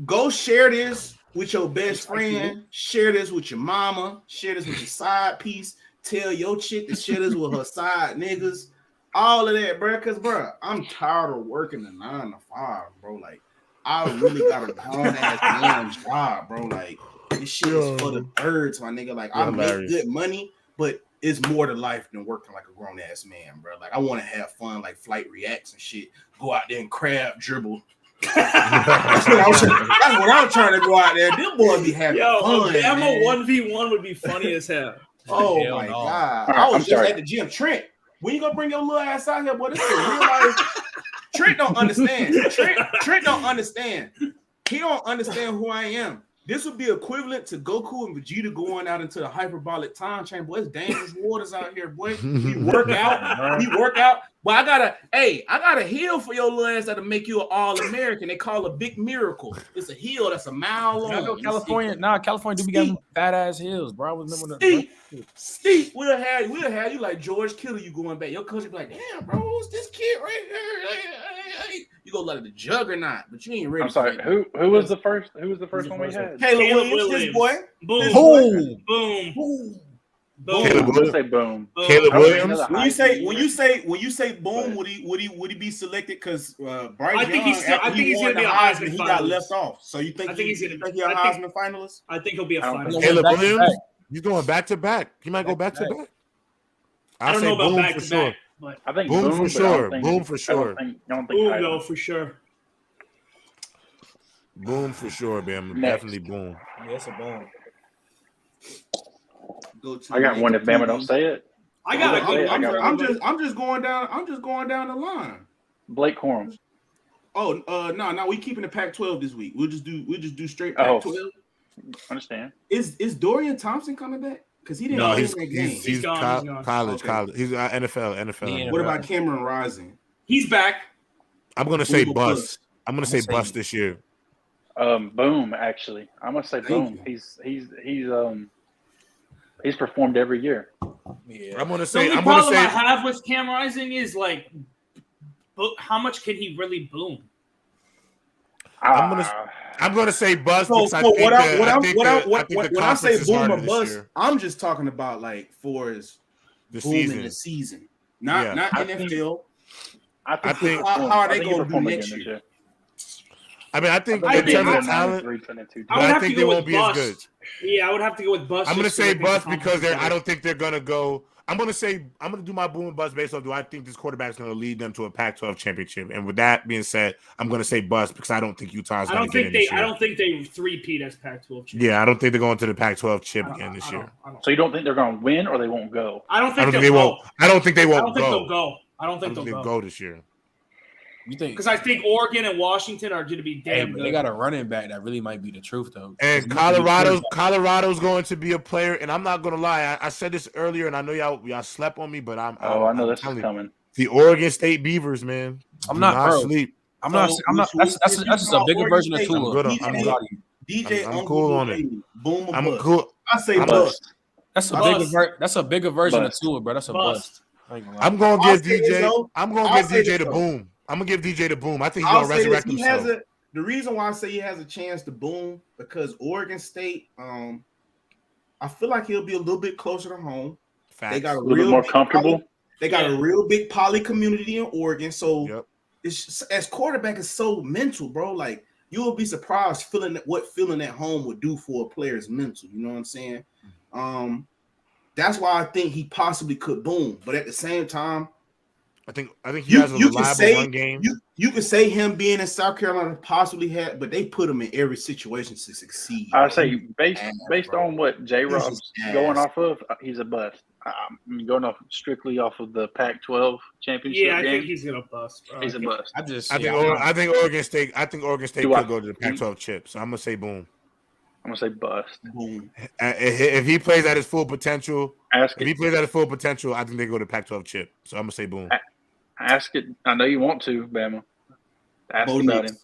Go share this with your best friend. Share this with your mama. Share this with your side piece. Tell your chick to share this with her side niggas. All of that, bro. Because, bro, I'm tired of working the 9 to 5, bro. Like, I really got a grown-ass man job, bro. Like, this shit is for the birds, my nigga. Like, I make good money, but it's more to life than working like a grown ass man, bro. Like, I want to have fun, like flight reacts and shit. Go out there and crab dribble. That's what I'm trying to go out there. Them boys be having fun. Bama 1v1 would be funny as hell. Oh my god! I was just at the gym. Trent, when you gonna bring your little ass out here, boy? This is real life. Trent don't understand. Trent don't understand. He don't understand who I am. This would be equivalent to Goku and Vegeta going out into the hyperbolic time chamber. Boy, it's dangerous waters out here, boy. We work out. But I gotta heal for your little ass that'll make you an all-American. They call it a big miracle. It's a hill that's a mile long. California do be got fat ass hills, bro. I was remember Steve, we'll have you like George Kittle. You going back? Your coach be like, damn, bro, who's this kid right here? You go like the juggernaut, but you ain't ready. I'm sorry. Who was the first? Who was the first one we had? Caleb Williams, his boy. Boom. Caleb Williams. Say boom. Caleb Williams. When you say boom, would he be selected? Because Bryce I think he's gonna be a Heisman finalist. He got left off. So you think he's a Heisman finalist? I think he'll be a finalist. Caleb Williams. He's going back to back. He might go back to back. I don't know about back to back. But I think boom for sure. Boom for sure. Boom though for sure. Boom for sure, man. Definitely boom. Yeah, it's a boom. I got one if Bama don't say it. I got a good one. I'm just going down the line. Blake Corum. Oh, no, we keeping the Pac-12 this week. We'll just do straight Pac-12. Understand. Is Dorian Thompson coming back? Because he didn't play that game. He's college. He's NFL. What about Cameron Rising? He's back. I'm gonna say bust. I'm gonna say bust this year. Boom. Actually, I'm gonna say boom. He's performed every year. Yeah. I'm gonna The say. only problem I have with Cam Rising is like, how much can he really boom? I'm gonna say bust. When I say boom or bust, I'm just talking about like for his boom in the season, not NFL. I think how are they going to do next year? I mean, I think I in terms of talent, I think they won't be as good. Yeah, I would have to go with bust. I'm gonna say bust because I don't think they're gonna go. I'm gonna do my boom and bust based on do I think this quarterback is gonna lead them to a Pac-12 championship? And with that being said, I'm gonna say bust because I don't think Utah's gonna get in this year. I don't think they three-peat as Pac-12 champions. Yeah, I don't think they're going to the Pac-12 chip again this year. So you don't think they're gonna win or they won't go? I don't think they won't. I don't think they won't. I don't think they'll go. I don't think they'll go this year. You think? Because I think Oregon and Washington are going to be damn good. They got a running back that really might be the truth, though. And Colorado's going to be a player. And I'm not going to lie. I said this earlier, and I know y'all slept on me, but I know this is coming. The Oregon State Beavers, man. I'm not sleep. I'm not. That's just a bigger version of Tua. I'm cool on it. Boom. I'm cool. I say bust. That's a bigger version of Tua, bro. That's a bust. I'm gonna give DJ. I'm gonna give DJ the boom. I'm gonna give DJ the boom. I think he's gonna resurrect himself. The reason why I say he has a chance to boom because Oregon State, I feel like he'll be a little bit closer to home. Facts. They got a little more comfortable. They got a real big poly community in Oregon, so it's as quarterback is so mental, bro. Like you will be surprised what feeling at home would do for a player's mental. You know what I'm saying? That's why I think he possibly could boom, but at the same time. I think he has a reliable run game. You could say him being in South Carolina possibly had, but they put him in every situation to succeed. I say based on what J-Rob's going off of, he's a bust. I'm going strictly off of the Pac-12 championship. Yeah, I think he's gonna bust. Bro. He's a bust. I think Oregon State. I think Oregon State could go to the Pac-12 chip. So I'm gonna say boom. I'm gonna say bust. Boom. If he plays at his full potential, I think they go to Pac-12 chip. So I'm gonna say boom. Ask it. I know you want to, Bama. Ask about him.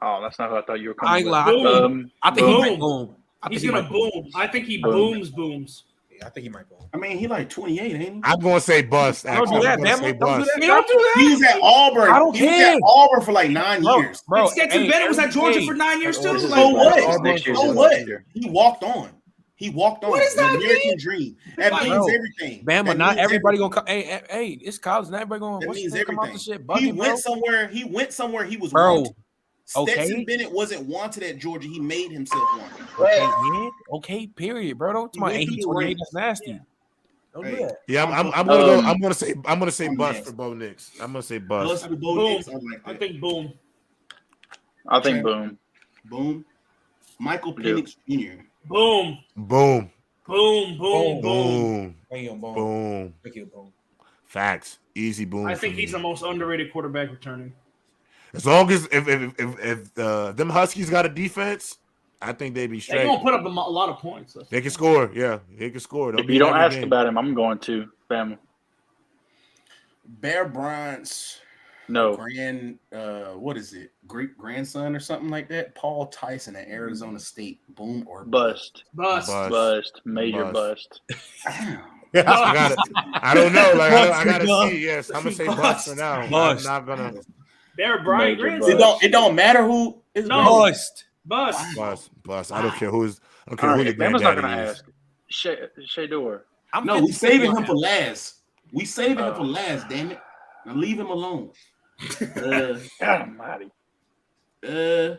Oh, that's not who I thought you were coming with. I think he might boom. He's gonna boom. I think he booms. Yeah, I think he might boom. I mean, he like 28, ain't he? I'm gonna say bust. Don't do that, Bama. Don't do that. He was at Auburn. I don't care. He was at Auburn for like 9 years. Bro, Stetson Bennett was at Georgia for 9 years too. So what? He walked on. What is that? American dream. That means everything. Bama, not everybody gonna come. Hey, it's college. Not everybody gonna. That means everything. Come off the shit. Bucket, he went somewhere. He was wanted. Stetson Bennett wasn't wanted at Georgia. He made himself wanted. Okay. Period, bro. Don't talk about 80-28. That's nasty. Don't do that. Yeah, I'm gonna go. I'm gonna say bust for Bo Nix. I'm gonna say bust. Boom. I think boom. I think boom. Boom. Michael Penix Jr. Boom. Boom. Boom. Boom. Boom. Boom. Boom. Facts. Easy boom. I think he's the most underrated quarterback returning. As long as if them Huskies got a defense, I think they'd be straight. They're gonna put up a lot of points. They can score. Yeah, they can score. If you don't ask about him, I'm going to Bama. Bear Bryant's what is it? Great grandson or something like that? Paul Tyson at Arizona State. Boom or bust. Major bust. I don't know. Like I gotta see. Yes, I'm gonna say bust for now. Bust. I'm not gonna. Bear Bryant grandson. It don't matter who is bust. Bust. I don't care who is. I don't care who your Bama's not gonna granddaddy is. ask. Shador. We saving him for last. Damn it. Now leave him alone. God almighty. Who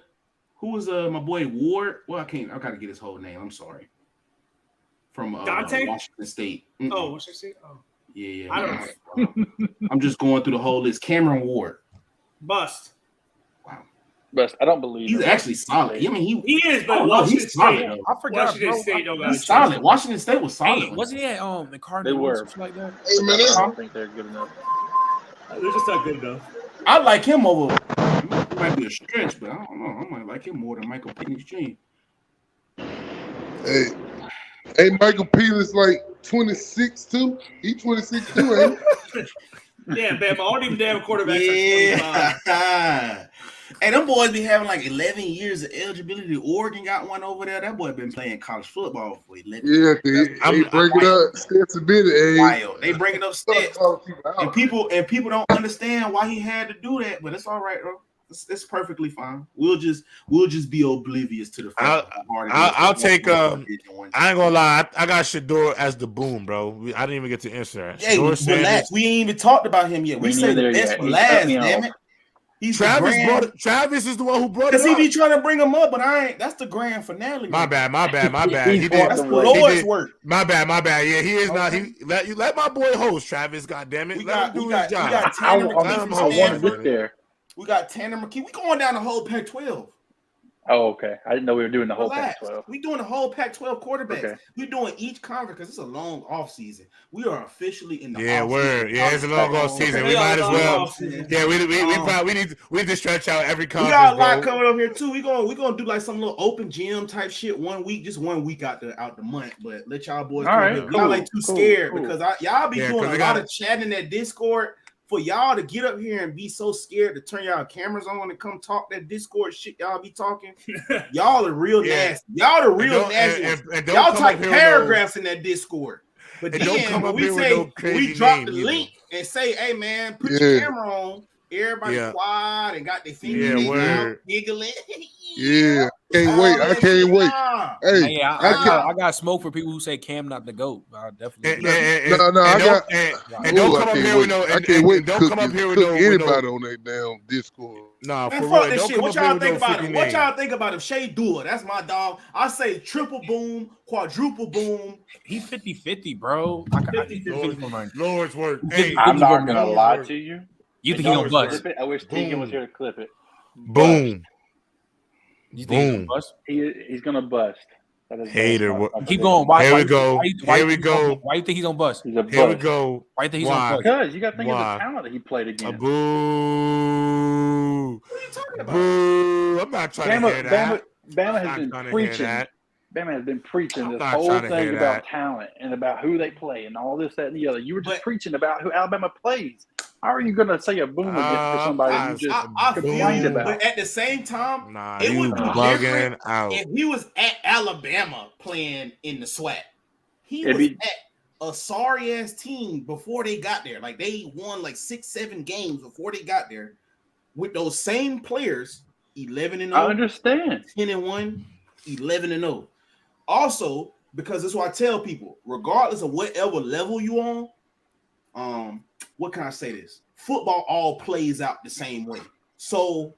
was my boy Ward? Well, I gotta get his whole name. I'm sorry. From Washington State. Oh, Washington State? Oh. Yeah. I don't know. I'm just going through the whole list. Cameron Ward. Bust. Wow. Bust. I don't believe he's actually solid. I mean, he is, but Washington State. I forgot. Washington State don't got he's solid. Washington State was solid. Hey, wasn't he at the Cardinals? They were. Like that? Hey, man, I don't think they're good enough. They're just not good enough. I like him over. It might be a stretch, but I don't know. I might like him more than Michael Penix Jr. Hey, Michael Penix like 26 too. He 26 too, ain't he? Yeah, man, all them damn quarterbacks are 25. Hey, them boys be having like 11 years of eligibility. Oregon got one over there. That boy been playing college football for 11 years. Yeah, they bring it up. Stetson Bennett. Wild. They bring it up stats. And people don't understand why he had to do that, but it's all right, bro. It's perfectly fine. We'll just be oblivious to the fact. I'll take. I ain't gonna lie. I got Shador as the boom, bro. I didn't even get to answer that. Hey, relax. We ain't even talked about him yet. We said the best for last. Damn it. Travis is the one who brought it up. Because he be trying to bring him up, but I ain't. That's the grand finale. My bad. He did. That's the Lord's work. My bad. Yeah, he is not. Let my boy host Travis. God damn it. Let him do his job. We got Tanner McKee from Stanford. We got Tanner McKee. We going down the whole Pac-12. Oh, okay. I didn't know we were doing the whole Pac-12. We doing the whole Pac-12 quarterbacks. Okay. We doing each conference because it's a long off season. We are officially in the off season. Yeah, it's a long off season. We might as well. Yeah, we need to stretch out every conference. We got a lot coming up here too. We gonna do like some little open gym type shit 1 week, just 1 week out the month. But let y'all boys y'all ain't too scared because y'all be doing a lot of chatting in that Discord. For y'all to get up here and be so scared to turn y'all cameras on and come talk that Discord shit y'all be talking, y'all are real nasty. Y'all are real nasty. And y'all type paragraphs in that Discord. But then when we say we drop the link and say, "Hey man, put your camera on," everybody quiet and got their fingers out, giggling. Yeah, I can't wait. Hey, I got smoke for people who say Cam not the GOAT. I definitely. Don't come up here with no. I can't wait. Don't come up here with anybody on that damn Discord. Nah, for real. This shit. What y'all think about it? What y'all think about him? Shay Dula, that's my dog. I say triple boom, quadruple boom. He 50-50, bro. 50-50. Lord's work. Hey, I'm not gonna lie to you. You think he gonna bust? I wish Tegan was here to clip it. Boom. You think he's gonna bust? He's gonna bust. Hater. Keep going. Why, here we go. Here we go. Why do you think he's gonna bust? He's a bust. Here we go. Why do you think he's gonna bust? Because you got to think of the talent that he played against. Boo. What are you talking about? Boo. I'm not trying to hear that. Bama has been preaching. Bama has been preaching this whole thing about talent and about who they play and all this, that, and the other. You were just preaching about who Alabama plays. How are you going to say a boom against for somebody you just complained about? But at the same time, it would be different if he was at Alabama playing in the SWAC. He was at a sorry-ass team before they got there. Like, they won like 6-7 games before they got there with those same players, 11-0. I understand. 10-1, 11-0. Also, because that's what I tell people, regardless of whatever level you on, what can I say this? Football all plays out the same way. So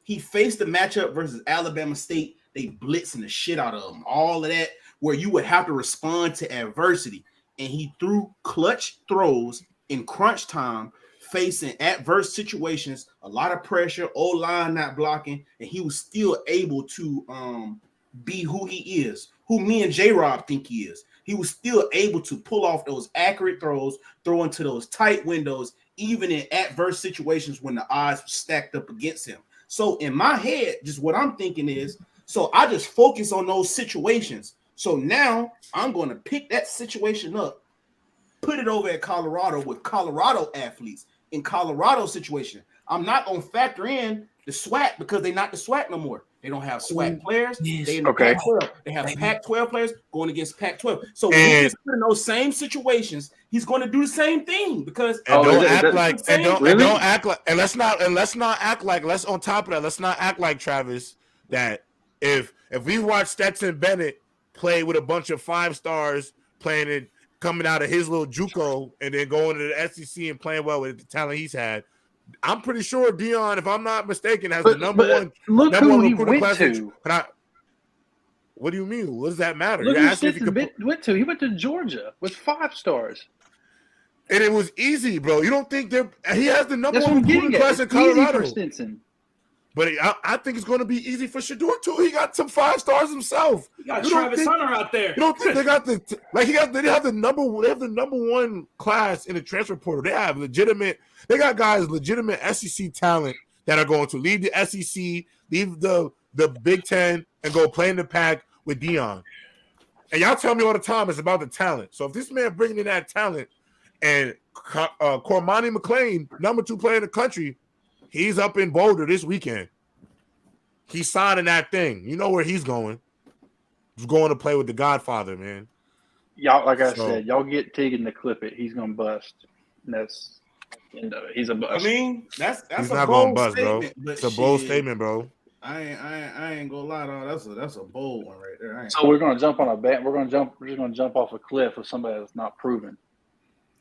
he faced the matchup versus Alabama State. They blitzing the shit out of him. All of that, where you would have to respond to adversity. And he threw clutch throws in crunch time, facing adverse situations, a lot of pressure, O-line not blocking, and he was still able to be who he is, who me and J-Rob think he is. He was still able to pull off those accurate throws, throw into those tight windows, even in adverse situations when the odds were stacked up against him. So in my head, just what I'm thinking is, so I just focus on those situations. So now I'm going to pick that situation up, put it over at Colorado with Colorado athletes in Colorado situation. I'm not going to factor in the SWAC because they're not the SWAC no more. They don't have SWAC players. They in the Pac-12. They have Pac-12 players going against Pac-12. So when he's in those same situations, he's going to do the same thing because don't act like let's not act like on top of that, let's not act like, Travis, that if we watch Stetson Bennett play with a bunch of 5 stars playing it, coming out of his little JUCO and then going to the SEC and playing well with the talent he's had, I'm pretty sure Deion, if I'm not mistaken, has the number one. Look who he went to. What do you mean? What does that matter? Look who Stetson went to. He went to Georgia with 5 stars. And it was easy, bro. You don't think he has the number one recruiting class in Colorado? Easy for Stetson. But I think it's going to be easy for Shedeur too. He got some 5 stars himself. You got Travis Hunter out there. You don't think they got they have the number one class in the transfer portal. They have they got guys legitimate SEC talent that are going to leave the SEC, leave the Big Ten, and go play in the Pac with Deion. And y'all tell me all the time it's about the talent. So if this man bringing in that talent and Cormani McClain, number 2 player in the country, he's up in Boulder this weekend. He's signing that thing. You know where he's going. He's going to play with the Godfather, man. Y'all, like I said, y'all get Tegan to clip it. He's gonna bust. He's a bust. I mean, that's he's a not bold gonna bust, statement, bro. It's a bold statement, bro. I ain't gonna lie, though. That's a bold one right there. So we're gonna jump on a bat. We're just gonna jump off a cliff of somebody that's not proven.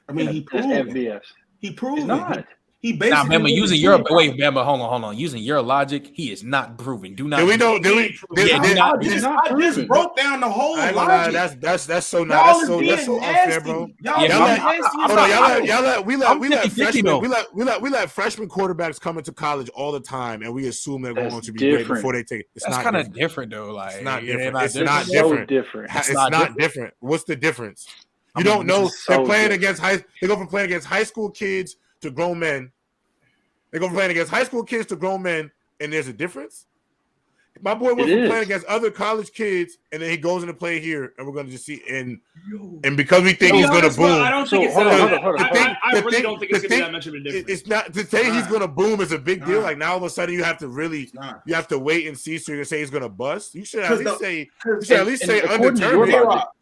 I mean, he proved FBS. He proved not. He basically Bama, using your Bama, hold on. Using your logic, he is not proven. Do not. I just broke down the whole logic. That's so unfair, bro. We let freshman quarterbacks come into college all the time, and we assume they're going to be great before they take it. That's kind of different, though. Like it's not different. It's not different. It's not different. What's the difference? You don't know. They're playing against They go from playing against high school kids to grown men. They go from playing against high school kids to grown men, and there's a difference. My boy went from playing against other college kids, and then he goes into play here, and we're going to just see. And because we think he's going to boom, I don't think it's I really don't think it's going to be that much of a difference. It's not to say he's going to boom is a big deal. Like now, all of a sudden, you have to wait and see. So you're going to say he's going to bust. You should at least say undetermined.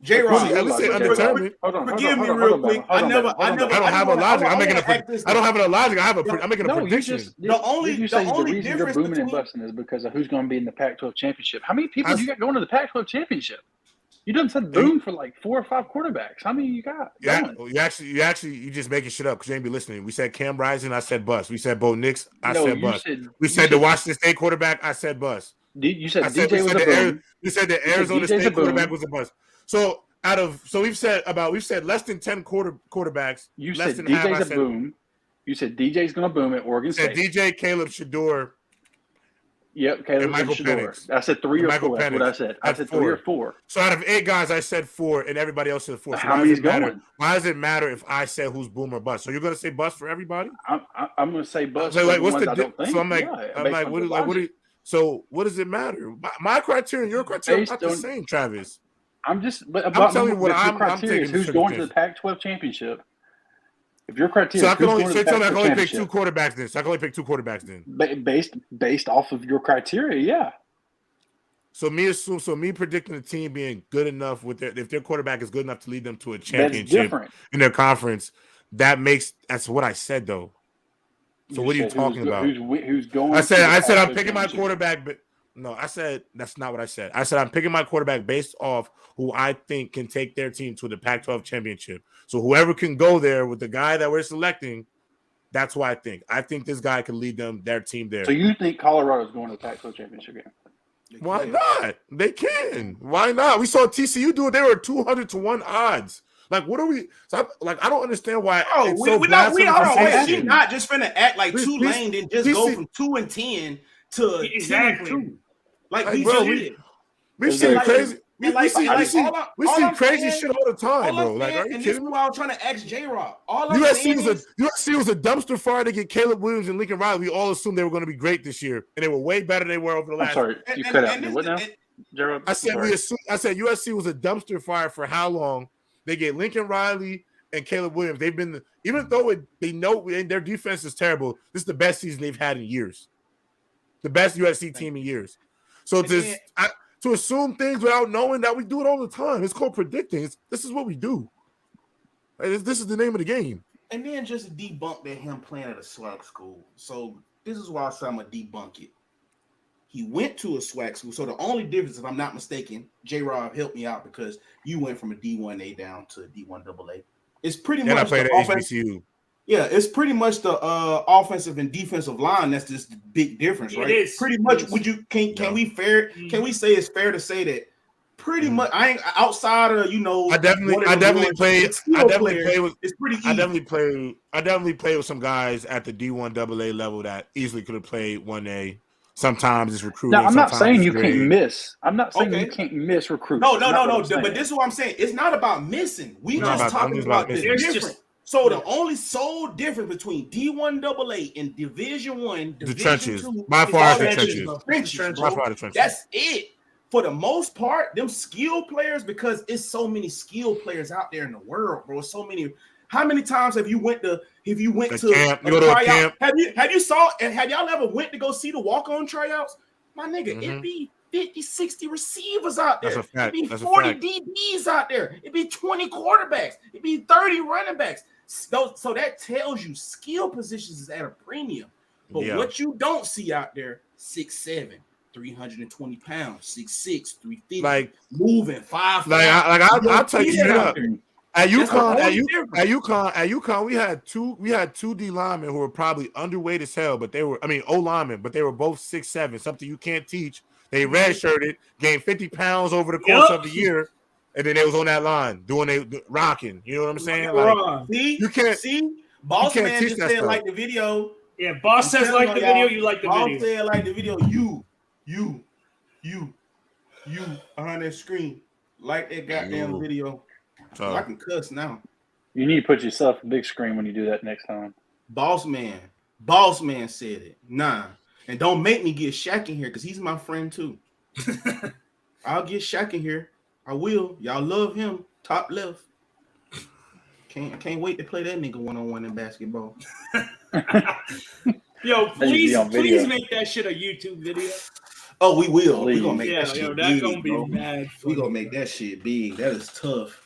J-Rock, at least say undetermined. Forgive me real quick. I don't have a logic. I'm making I don't have a logic. I'm making a prediction. The only difference you're booming and busting is because of who's going to be in the Pac-12 championship. How many people do you got going to the Pac-12 championship? You done said boom for like 4 or 5 quarterbacks. How many you got? Yeah, you just making shit up because you ain't be listening. We said Cam Rising, I said bust. We said Bo Nix, I said bust. We said the Washington State quarterback, I said bust. You said DJ was a boom. You said the Arizona State quarterback was a bust. So we've said less than 10 quarterbacks. You said DJ's a boom. You said DJ's gonna boom at Oregon State. DJ, Caleb Shador. Yep, Caleb Shador. I said 3 or 4. That's what I said. I said 3 or 4. So out of 8 guys, I said 4, and everybody else said 4. So how many's going? Why does it matter if I said who's boom or bust? So you're gonna say bust for everybody? I'm gonna say bust. So like, what's the? So I'm like, what? So what does it matter? My criteria and your criteria are not the same, Travis. I'm telling you what I'm taking. Who's going to the Pac-12 championship? If your criteria, so I can only pick 2 quarterbacks then. So I can only pick 2 quarterbacks then. Based off of your criteria, yeah. So me predicting the team being good enough if their quarterback is good enough to lead them to a championship in their conference, that's what I said though. So what are you talking about? Who's going? I said I'm picking my quarterback, but no, I said that's not what I said. I said I'm picking my quarterback based off who I think can take their team to the Pac-12 championship. So whoever can go there with the guy that we're selecting, that's what I think. I think this guy can lead their team there. So you think Colorado's going to the Pac-12 championship game? Why not? They can. Why not? We saw TCU do it. They were 200-1 odds. Like, what are we? So I don't understand why. We're not just finna act like Tulane and just go from 2-10 to exactly 10-2. Like we see crazy. We see crazy shit all the time, bro. Like, are you kidding me? This is why I was trying to ask J-Rock. USC was a dumpster fire to get Caleb Williams and Lincoln Riley. We all assumed they were going to be great this year, and they were way better than they were over the last. I'm sorry, you cut out. What now, J-Rock? I said USC was a dumpster fire for how long? They get Lincoln Riley and Caleb Williams. They've been, even though they know their defense is terrible, this is the best season they've had in years. The best USC team in years. So to assume things without knowing that, we do it all the time. It's called predicting. This is what we do. This is the name of the game. And then just debunk that him playing at a SWAC school. So this is why I say I'm going to debunk it. He went to a SWAC school. So the only difference, if I'm not mistaken, J-Rob helped me out because you went from a D1A down to a D1AA. It's pretty much. And I played at HBCU. Yeah, it's pretty much the offensive and defensive line. That's just the big difference, right? It is. Pretty much. Can we say it's fair to say that pretty much? I ain't outside of I definitely played with some guys at the D1AA level that easily could have played 1A. Sometimes it's recruiting. Now, I'm not saying you can't miss. I'm not saying you can't miss recruiting. No. But this is what I'm saying. It's not about missing. We just talking about the difference. So the only sole difference between D1AA and Division I, the trenches, by far the trenches. That's it. For the most part, them skill players, because it's so many skill players out there in the world, bro. So many. How many times have you went to camp, a tryout? Have y'all ever went to go see the walk-on tryouts? My nigga, it'd be 50, 60 receivers out there. That's a fact. It'd be 40 DBs out there. It'd be 20 quarterbacks. It'd be 30 running backs. So that tells you skill positions is at a premium. But what you don't see out there, 6'7", 320 pounds, 6'6", 350, like moving 5'5". I'll tell you straight up. At UConn, we had two D linemen who were probably underweight as hell, but O linemen, but they were both 6'7", something you can't teach. They redshirted, gained 50 pounds over the course of the year, and then they was on that line rocking. You know what I'm saying? Like you can't see. Boss man just said stuff. Like the video. Yeah, boss says like the video. You like the video. Boss said like the video. You behind that screen, like that goddamn video. So I can cuss now. You need to put yourself a big screen when you do that next time. Boss man said it. Nah, and don't make me get Shaq in here because he's my friend too. I'll get Shaq in here. I will. Y'all love him. Top left. I can't wait to play that nigga one-on-one in basketball. Yo, please make that shit a YouTube video. Oh, we will. We're gonna make that shit that's big. Gonna be mad. We're gonna make that shit big. That is tough.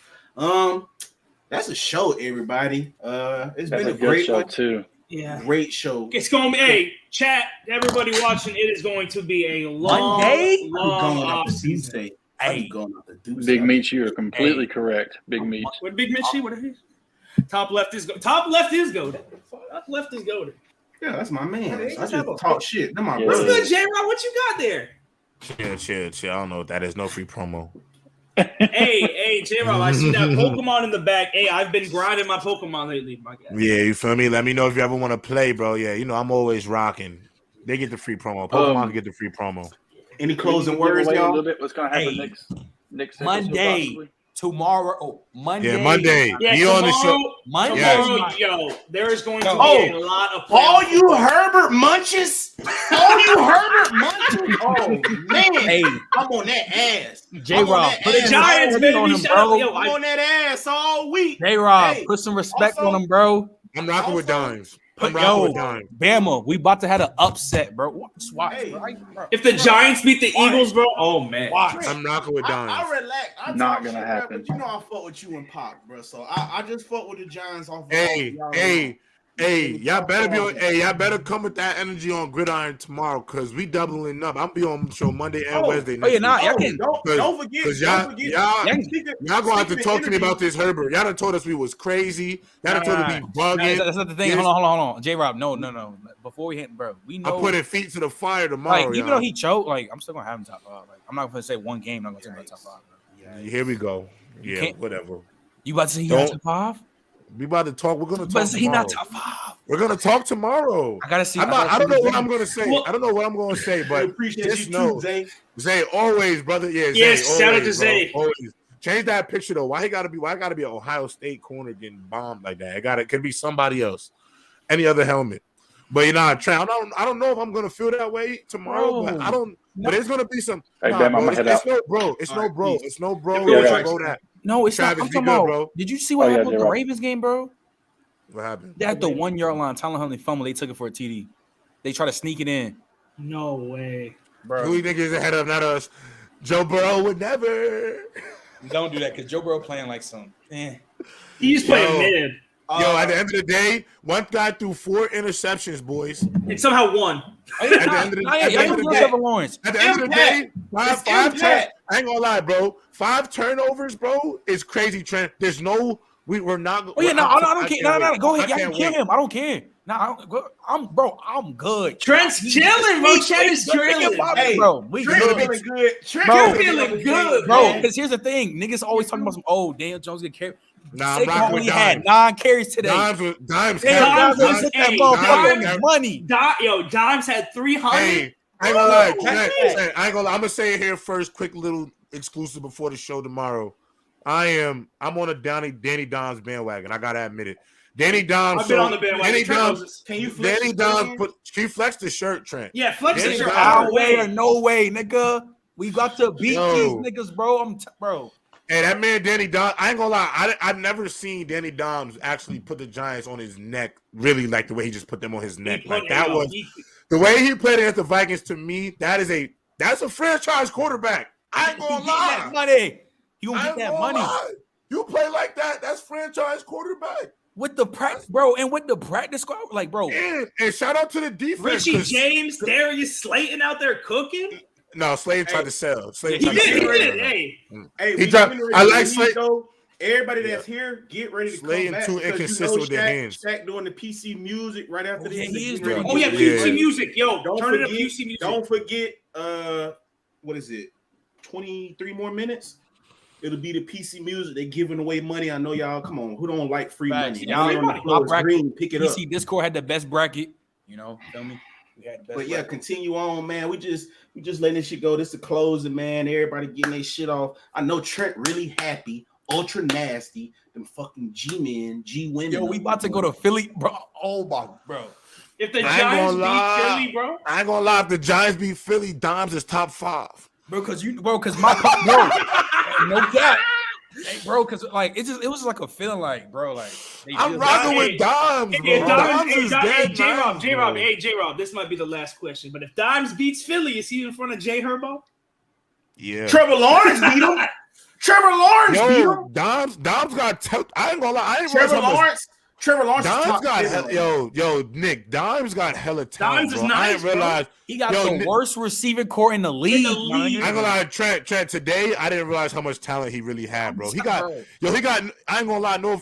That's a show, everybody. It's been a great show too. Yeah, great show. It's gonna be chat. Everybody watching, it is going to be a long season. Hey, Big Meech, you are completely correct. Big Meech. What Big Meech? What is it? Top left is goated. Top left is goated. Yeah, that's my man. I just talk shit. That's my brother. What's good, J-Rob? What you got there? Chill. I don't know what that is. No free promo. Hey, J-Rob, I see that Pokemon in the back. Hey, I've been grinding my Pokemon lately, my guy. Yeah, you feel me? Let me know if you ever want to play, bro. Yeah, I'm always rocking. They get the free promo. Pokemon get the free promo. Any closing words, y'all? What's gonna happen next Monday, tomorrow? Monday. Yeah, Monday. Yeah, be on the show. Monday. Yo, there is going to be a lot of. All you Herbert Munches. Oh man, hey, I'm on that ass. J-Rob, put the Giants, baby. on him, bro. I'm on that ass all week. J-Rob, put some respect on him, bro. I'm rocking with dimes. Bama, we about to have an upset, bro. Watch, right, bro. If the Giants beat the Eagles, bro, oh man, I'm knocking with dimes. I relax. Not gonna happen. But you know I fuck with you and Pop, bro. So I just fuck with the Giants off. Hey, y'all better be on. Hey, y'all better come with that energy on Gridiron tomorrow, cause we doubling up. I'll be on the show Monday and Wednesday. Don't forget. Y'all gonna have to talk to me about this Herbert. Y'all done told us we was crazy. Y'all done told us we bugging. That's not the thing. Hold on. J-Rob, no. Before we hit, bro, we know. I'm putting feet to the fire tomorrow. Like, even though he choked, like I'm still gonna have him top 5. Like I'm not gonna say one game. I'm gonna say my top 5. Yeah, here we go. Yeah, whatever. You about to say he not top 5? We about to talk. We're gonna talk. But he not top 5. We're gonna talk tomorrow. I gotta see. I don't know what I'm gonna say. I don't know what I'm gonna say, but just know, Zay, always, brother. Yeah, yes. Zay, shout out to Zay. Always. Change that picture though. Why gotta be an Ohio State corner getting bombed like that? It could be somebody else, any other helmet. But Trey, I don't know if I'm gonna feel that way tomorrow. But I don't. But it's gonna be some. Hey, Ben, I'm gonna head out. It's no bro. That. No, it's Travis, not. I'm talking about, bro. Did you see what happened with the Ravens game, bro? What happened? They at the 1 yard line. Tyler Huntley fumble. They took it for a TD. They try to sneak it in. No way, bro. Who you think is ahead of? Not us. Joe Burrow would never. Don't do that because Joe Burrow playing like some. He's playing mid. At the end of the day, one guy threw 4 interceptions, boys, and somehow won. At the end of the day, five turnovers. I ain't gonna lie, bro. 5 turnovers, bro, is crazy. Trent, there's no. We're not. Oh yeah, I don't care. No. Go ahead. Y'all can kill him. I don't care. I'm good. Trent's chilling, bro. Trent is chilling. Hey, bro, Trent's feeling good. Trent's feeling good, bro. Because here's the thing, niggas always talking about some. Daniel Jones get carried. Nah, I'm rocking with had 9 carries today. Dimes money. Dimes had 300. Hey, I ain't gonna lie. I'm gonna say it here first. Quick little exclusive before the show tomorrow. I'm on a Danny Dimes bandwagon. I gotta admit it. Danny Dimes. I've been on the bandwagon. Danny Dimes. Can you flex Danny Dimes she flexed the shirt, Trent. Yeah, flex the shirt. No way, nigga. We got to beat these niggas, bro. Bro. Hey, that man Danny Dimes, I ain't gonna lie. I've never seen Danny Dimes actually put the Giants on his neck, really, like the way he just put them on his neck. Like that was the way he played against the Vikings. To me, that's a franchise quarterback. I ain't gonna lie. That money. You gonna get that money? You play like that? That's franchise quarterback. With the practice, bro, and with the practice squad, like, bro. And shout out to the defense. Richie James, Darius Slayton out there cooking. No, Slayton tried to sell. He did. Hey, I like Slayton. everybody that's here, get ready to Slay come back. too inconsistent with their hands. Shaq doing the PC music right after this. He is doing. Oh yeah, PC music. Yo, turn it up PC music. Don't forget, what is it? 23 more minutes. It'll be the PC music. They're giving away money. I know y'all. Come on, who don't like free money? Y'all on the bracket, green, pick it PC up. Discord had the best bracket. You know, feel me? But yeah, continue on, man. We just letting this shit go. This is the closing, man. Everybody getting their shit off. I know Trent really happy. Ultra nasty. Them fucking G-men, G-women. Yo, we about to go to Philly, bro. Oh my, bro. If the Giants beat Philly, bro. I ain't gonna lie. If the Giants beat Philly, Dimes is top 5. Bro, because my no cap. Hey, bro, because like it was like a feeling like, bro, like I'm rocking with Dimes, bro. Dimes is dead. J-Rob, this might be the last question, but if Dimes beats Philly, is he in front of J Herbo? Yeah. Trevor Lawrence beat him. Trevor Lawrence beat him. Dimes got. I ain't gonna lie. I ain't Trevor Lawrence. Dimes got Nick. Dimes got hella talent. Dimes is nice. I didn't realize he got the worst receiving core in the league. I ain't gonna lie, Trent. Today, I didn't realize how much talent he really had, bro. He got. I ain't gonna lie. No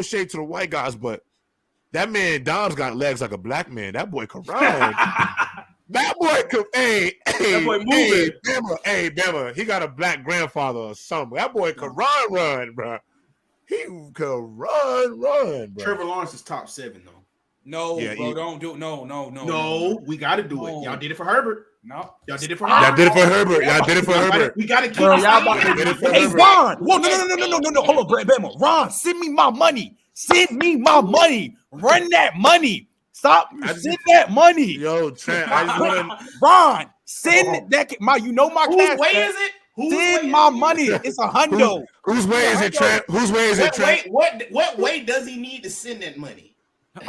shade to the white guys, but that man Dimes got legs like a black man. That boy can run. That boy could. That boy moving. Bama. He got a black grandfather or something. That boy could run, bro. He could run, bro. Trevor Lawrence is top 7 though. No, bro, don't do it. No, we got to do it. Y'all did it for Herbert. No, y'all did it for Herbert. We got to keep it. Hey, Ron. Whoa, no. Hold on, Bama. Ron, send me my money. Run that money. Stop. Send that money. Yo, Trent, I just want to. Ron, send that. My cash. Whose way is it? Send my money. It's a hundo. Whose way is it, Trent? Whose way is it, Trent? What way does he need to send that money?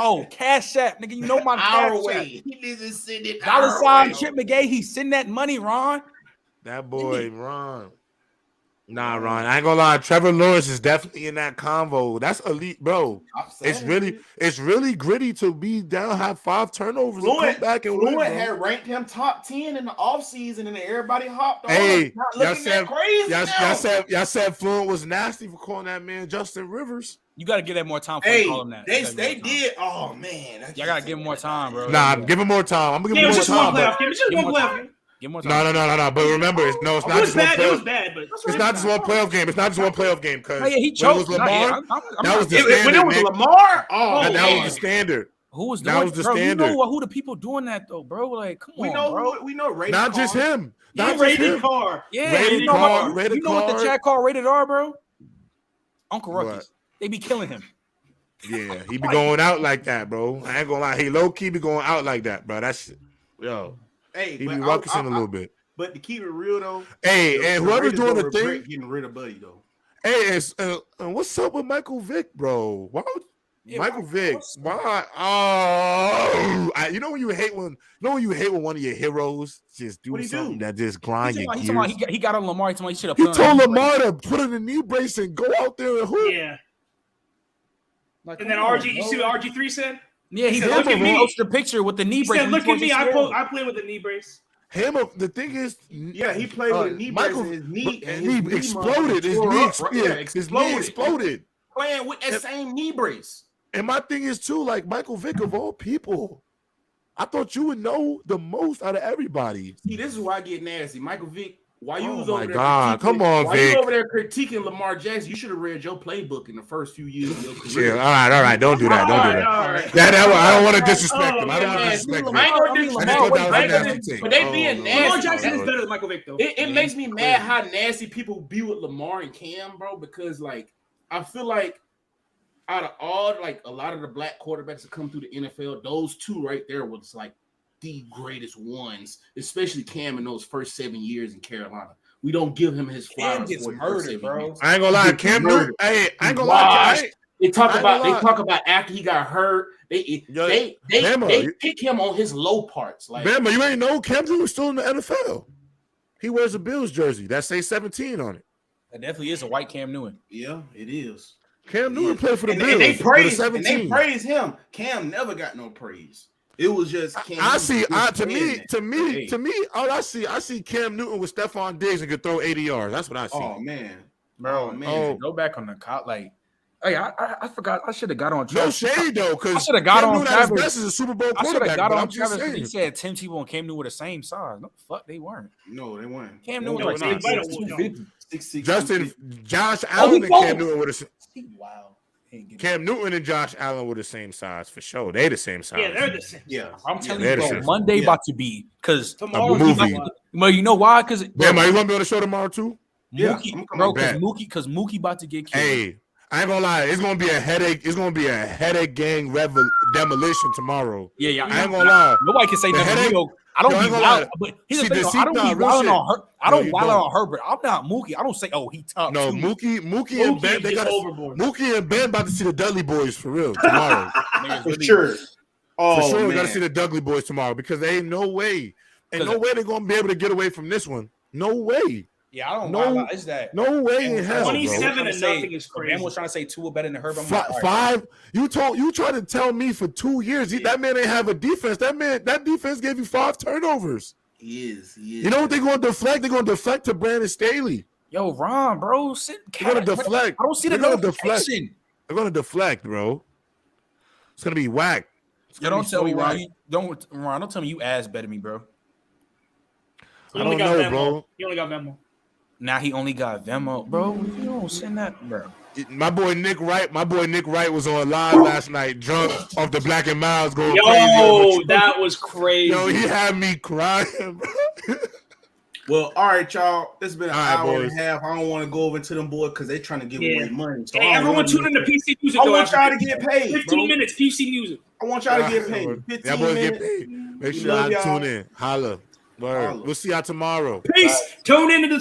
Oh, Cash App, nigga. You know my our way. He needs to send it. $. Chip McGay. He send that money, Ron. That boy, Ron. Nah, Ron. I ain't gonna lie. Trevor Lawrence is definitely in that convo. That's elite, bro. It's really gritty to be down, have 5 turnovers, and come back and win. Fluent had ranked him top 10 in the offseason, and everybody hopped on. Hey, y'all said Fluent was nasty for calling that man Justin Rivers. You got to give that more time for call him that. They did. Oh man, y'all got to give him more time, bro. Nah, give him more time. I'm gonna give him more time. It's just one playoff game. Give more time. No. But remember, it's not just one playoff. It was bad, but it's not just one playoff game. It's not just one playoff game because he choked. When it was Lamar, that was the standard. When it was Lamar, that was the standard. Who was doing that? Was the standard. You know who the people doing that though, bro? Like, come on, bro. We know rated not just him. Not rated Carr. Yeah, you know what the chat call rated R, bro? Uncle Ruckus. They be killing him. Yeah, he be going out like that, bro. I ain't gonna lie. He low key be going out like that, bro. That's yo. Hey, he be ruckusing a little bit. But to keep it real though, and whoever's doing the thing, getting rid of Buddy though. Hey, and what's up with Michael Vick, bro? Why? Michael Vick. Why? Oh, you know when you hate when one of your heroes just do something that just grind your gears. He got on Lamar. He should have. He told Lamar to put in a knee brace and go out there and hoop. Yeah. Like, and then you see what RG3 said? Yeah, he posted the picture with the knee brace. He said, "Look at me, I play with a knee brace." The thing is, he played with a knee brace. And his knee exploded. His knee exploded. Playing with that same knee brace. And my thing is too, like Michael Vick of all people, I thought you would know the most out of everybody. See, this is why I get nasty, Michael Vick. While you was over there, come on, Vic. You over there critiquing Lamar Jackson, you should have read your playbook in the first few years of your career. Yeah, all right. Don't do that. I don't want to disrespect him. I don't want to disrespect him. But they being nasty. Lamar Jackson is better than Michael Vick, though. It makes me mad how nasty people be with Lamar and Cam, bro. Because like I feel like out of all like a lot of the black quarterbacks that come through the NFL, those two right there was like the greatest ones, especially Cam in those first 7 years in Carolina. We don't give him his flowers. Cam gets murdered, bro. I ain't gonna lie, Cam Newton. Hey, I ain't gonna lie. They talk about after he got hurt. They pick him on his low parts. Like, Bama, you ain't know Cam Newton was still in the NFL. He wears a Bills jersey that says 17 on it. That definitely is a white Cam Newton. Yeah, it is. Cam Newton played for the Bills. And they praise him. Cam never got no praise. It was just Cam. To me, all I see Cam Newton with Stephon Diggs and could throw 80 yards. That's what I see. Oh man, Bro, man, go back on the cop. Like, hey, I forgot. I should have got on. No shade though, because I should have got on Travis. Best as a Super Bowl I should have quarterback. got on Travis because he said Tim Tebow and Cam Newton were the same size. No, fuck, they weren't. No, they weren't. Cam Newton was like 6'6". Justin, Josh Allen and Cam Newton were the same. Wow. Cam Newton and Josh Allen were the same size for sure. They the same size. Yeah, they're the same. Yeah, I'm telling you, bro. Monday about to be because tomorrow. Well, you know why? Because damn, are you gonna be on the show tomorrow too? Mookie, bro, because Mookie about to get killed. Hey, I ain't gonna lie, it's gonna be a headache. It's gonna be a headache gang demolition tomorrow. Yeah. I ain't gonna lie. Nobody can say nothing. I don't be wild, but here's the thing. I don't be wilding on her. I don't wild on Herbert. I'm not Mookie. I don't say, oh, he top. No, Mookie and Ben. They got Mookie and Ben about to see the Dudley boys for real tomorrow. For sure. Oh, for sure, we gotta see the Dudley boys tomorrow because there ain't no way they're gonna be able to get away from this one. No way. Yeah, I don't know. Is that no way in hell? 27 and nothing is crazy. Man was trying to say Tua better than Herbert. Five. You tried to tell me for 2 years that man ain't have a defense. That defense gave you 5 turnovers. He is. You know what they're going to deflect? They're going to deflect to Brandon Staley. Yo, Ron, bro, they're going to deflect. I don't see the notification. They're going to deflect, bro. It's going to be whack. Yo, don't tell me, Ron. Don't tell me you ass better me, bro. I don't know, bro. He only got Venmo. Now he only got Venmo, bro. You don't send that, bro. My boy Nick Wright was on live last night, drunk off the Black and Miles going crazy. Yo, that was crazy. Yo, he had me crying. Well, all right, y'all. It's been an hour and a half. I don't want to go over to them boys because they're trying to give away money. So hey, everyone tune into PC Music. I want y'all to get paid. 15 minutes, PC Music. I want y'all to get paid. 15 minutes. Get paid. Make sure y'all tune in. Holla. Word. We'll see y'all tomorrow. Peace. Tune into the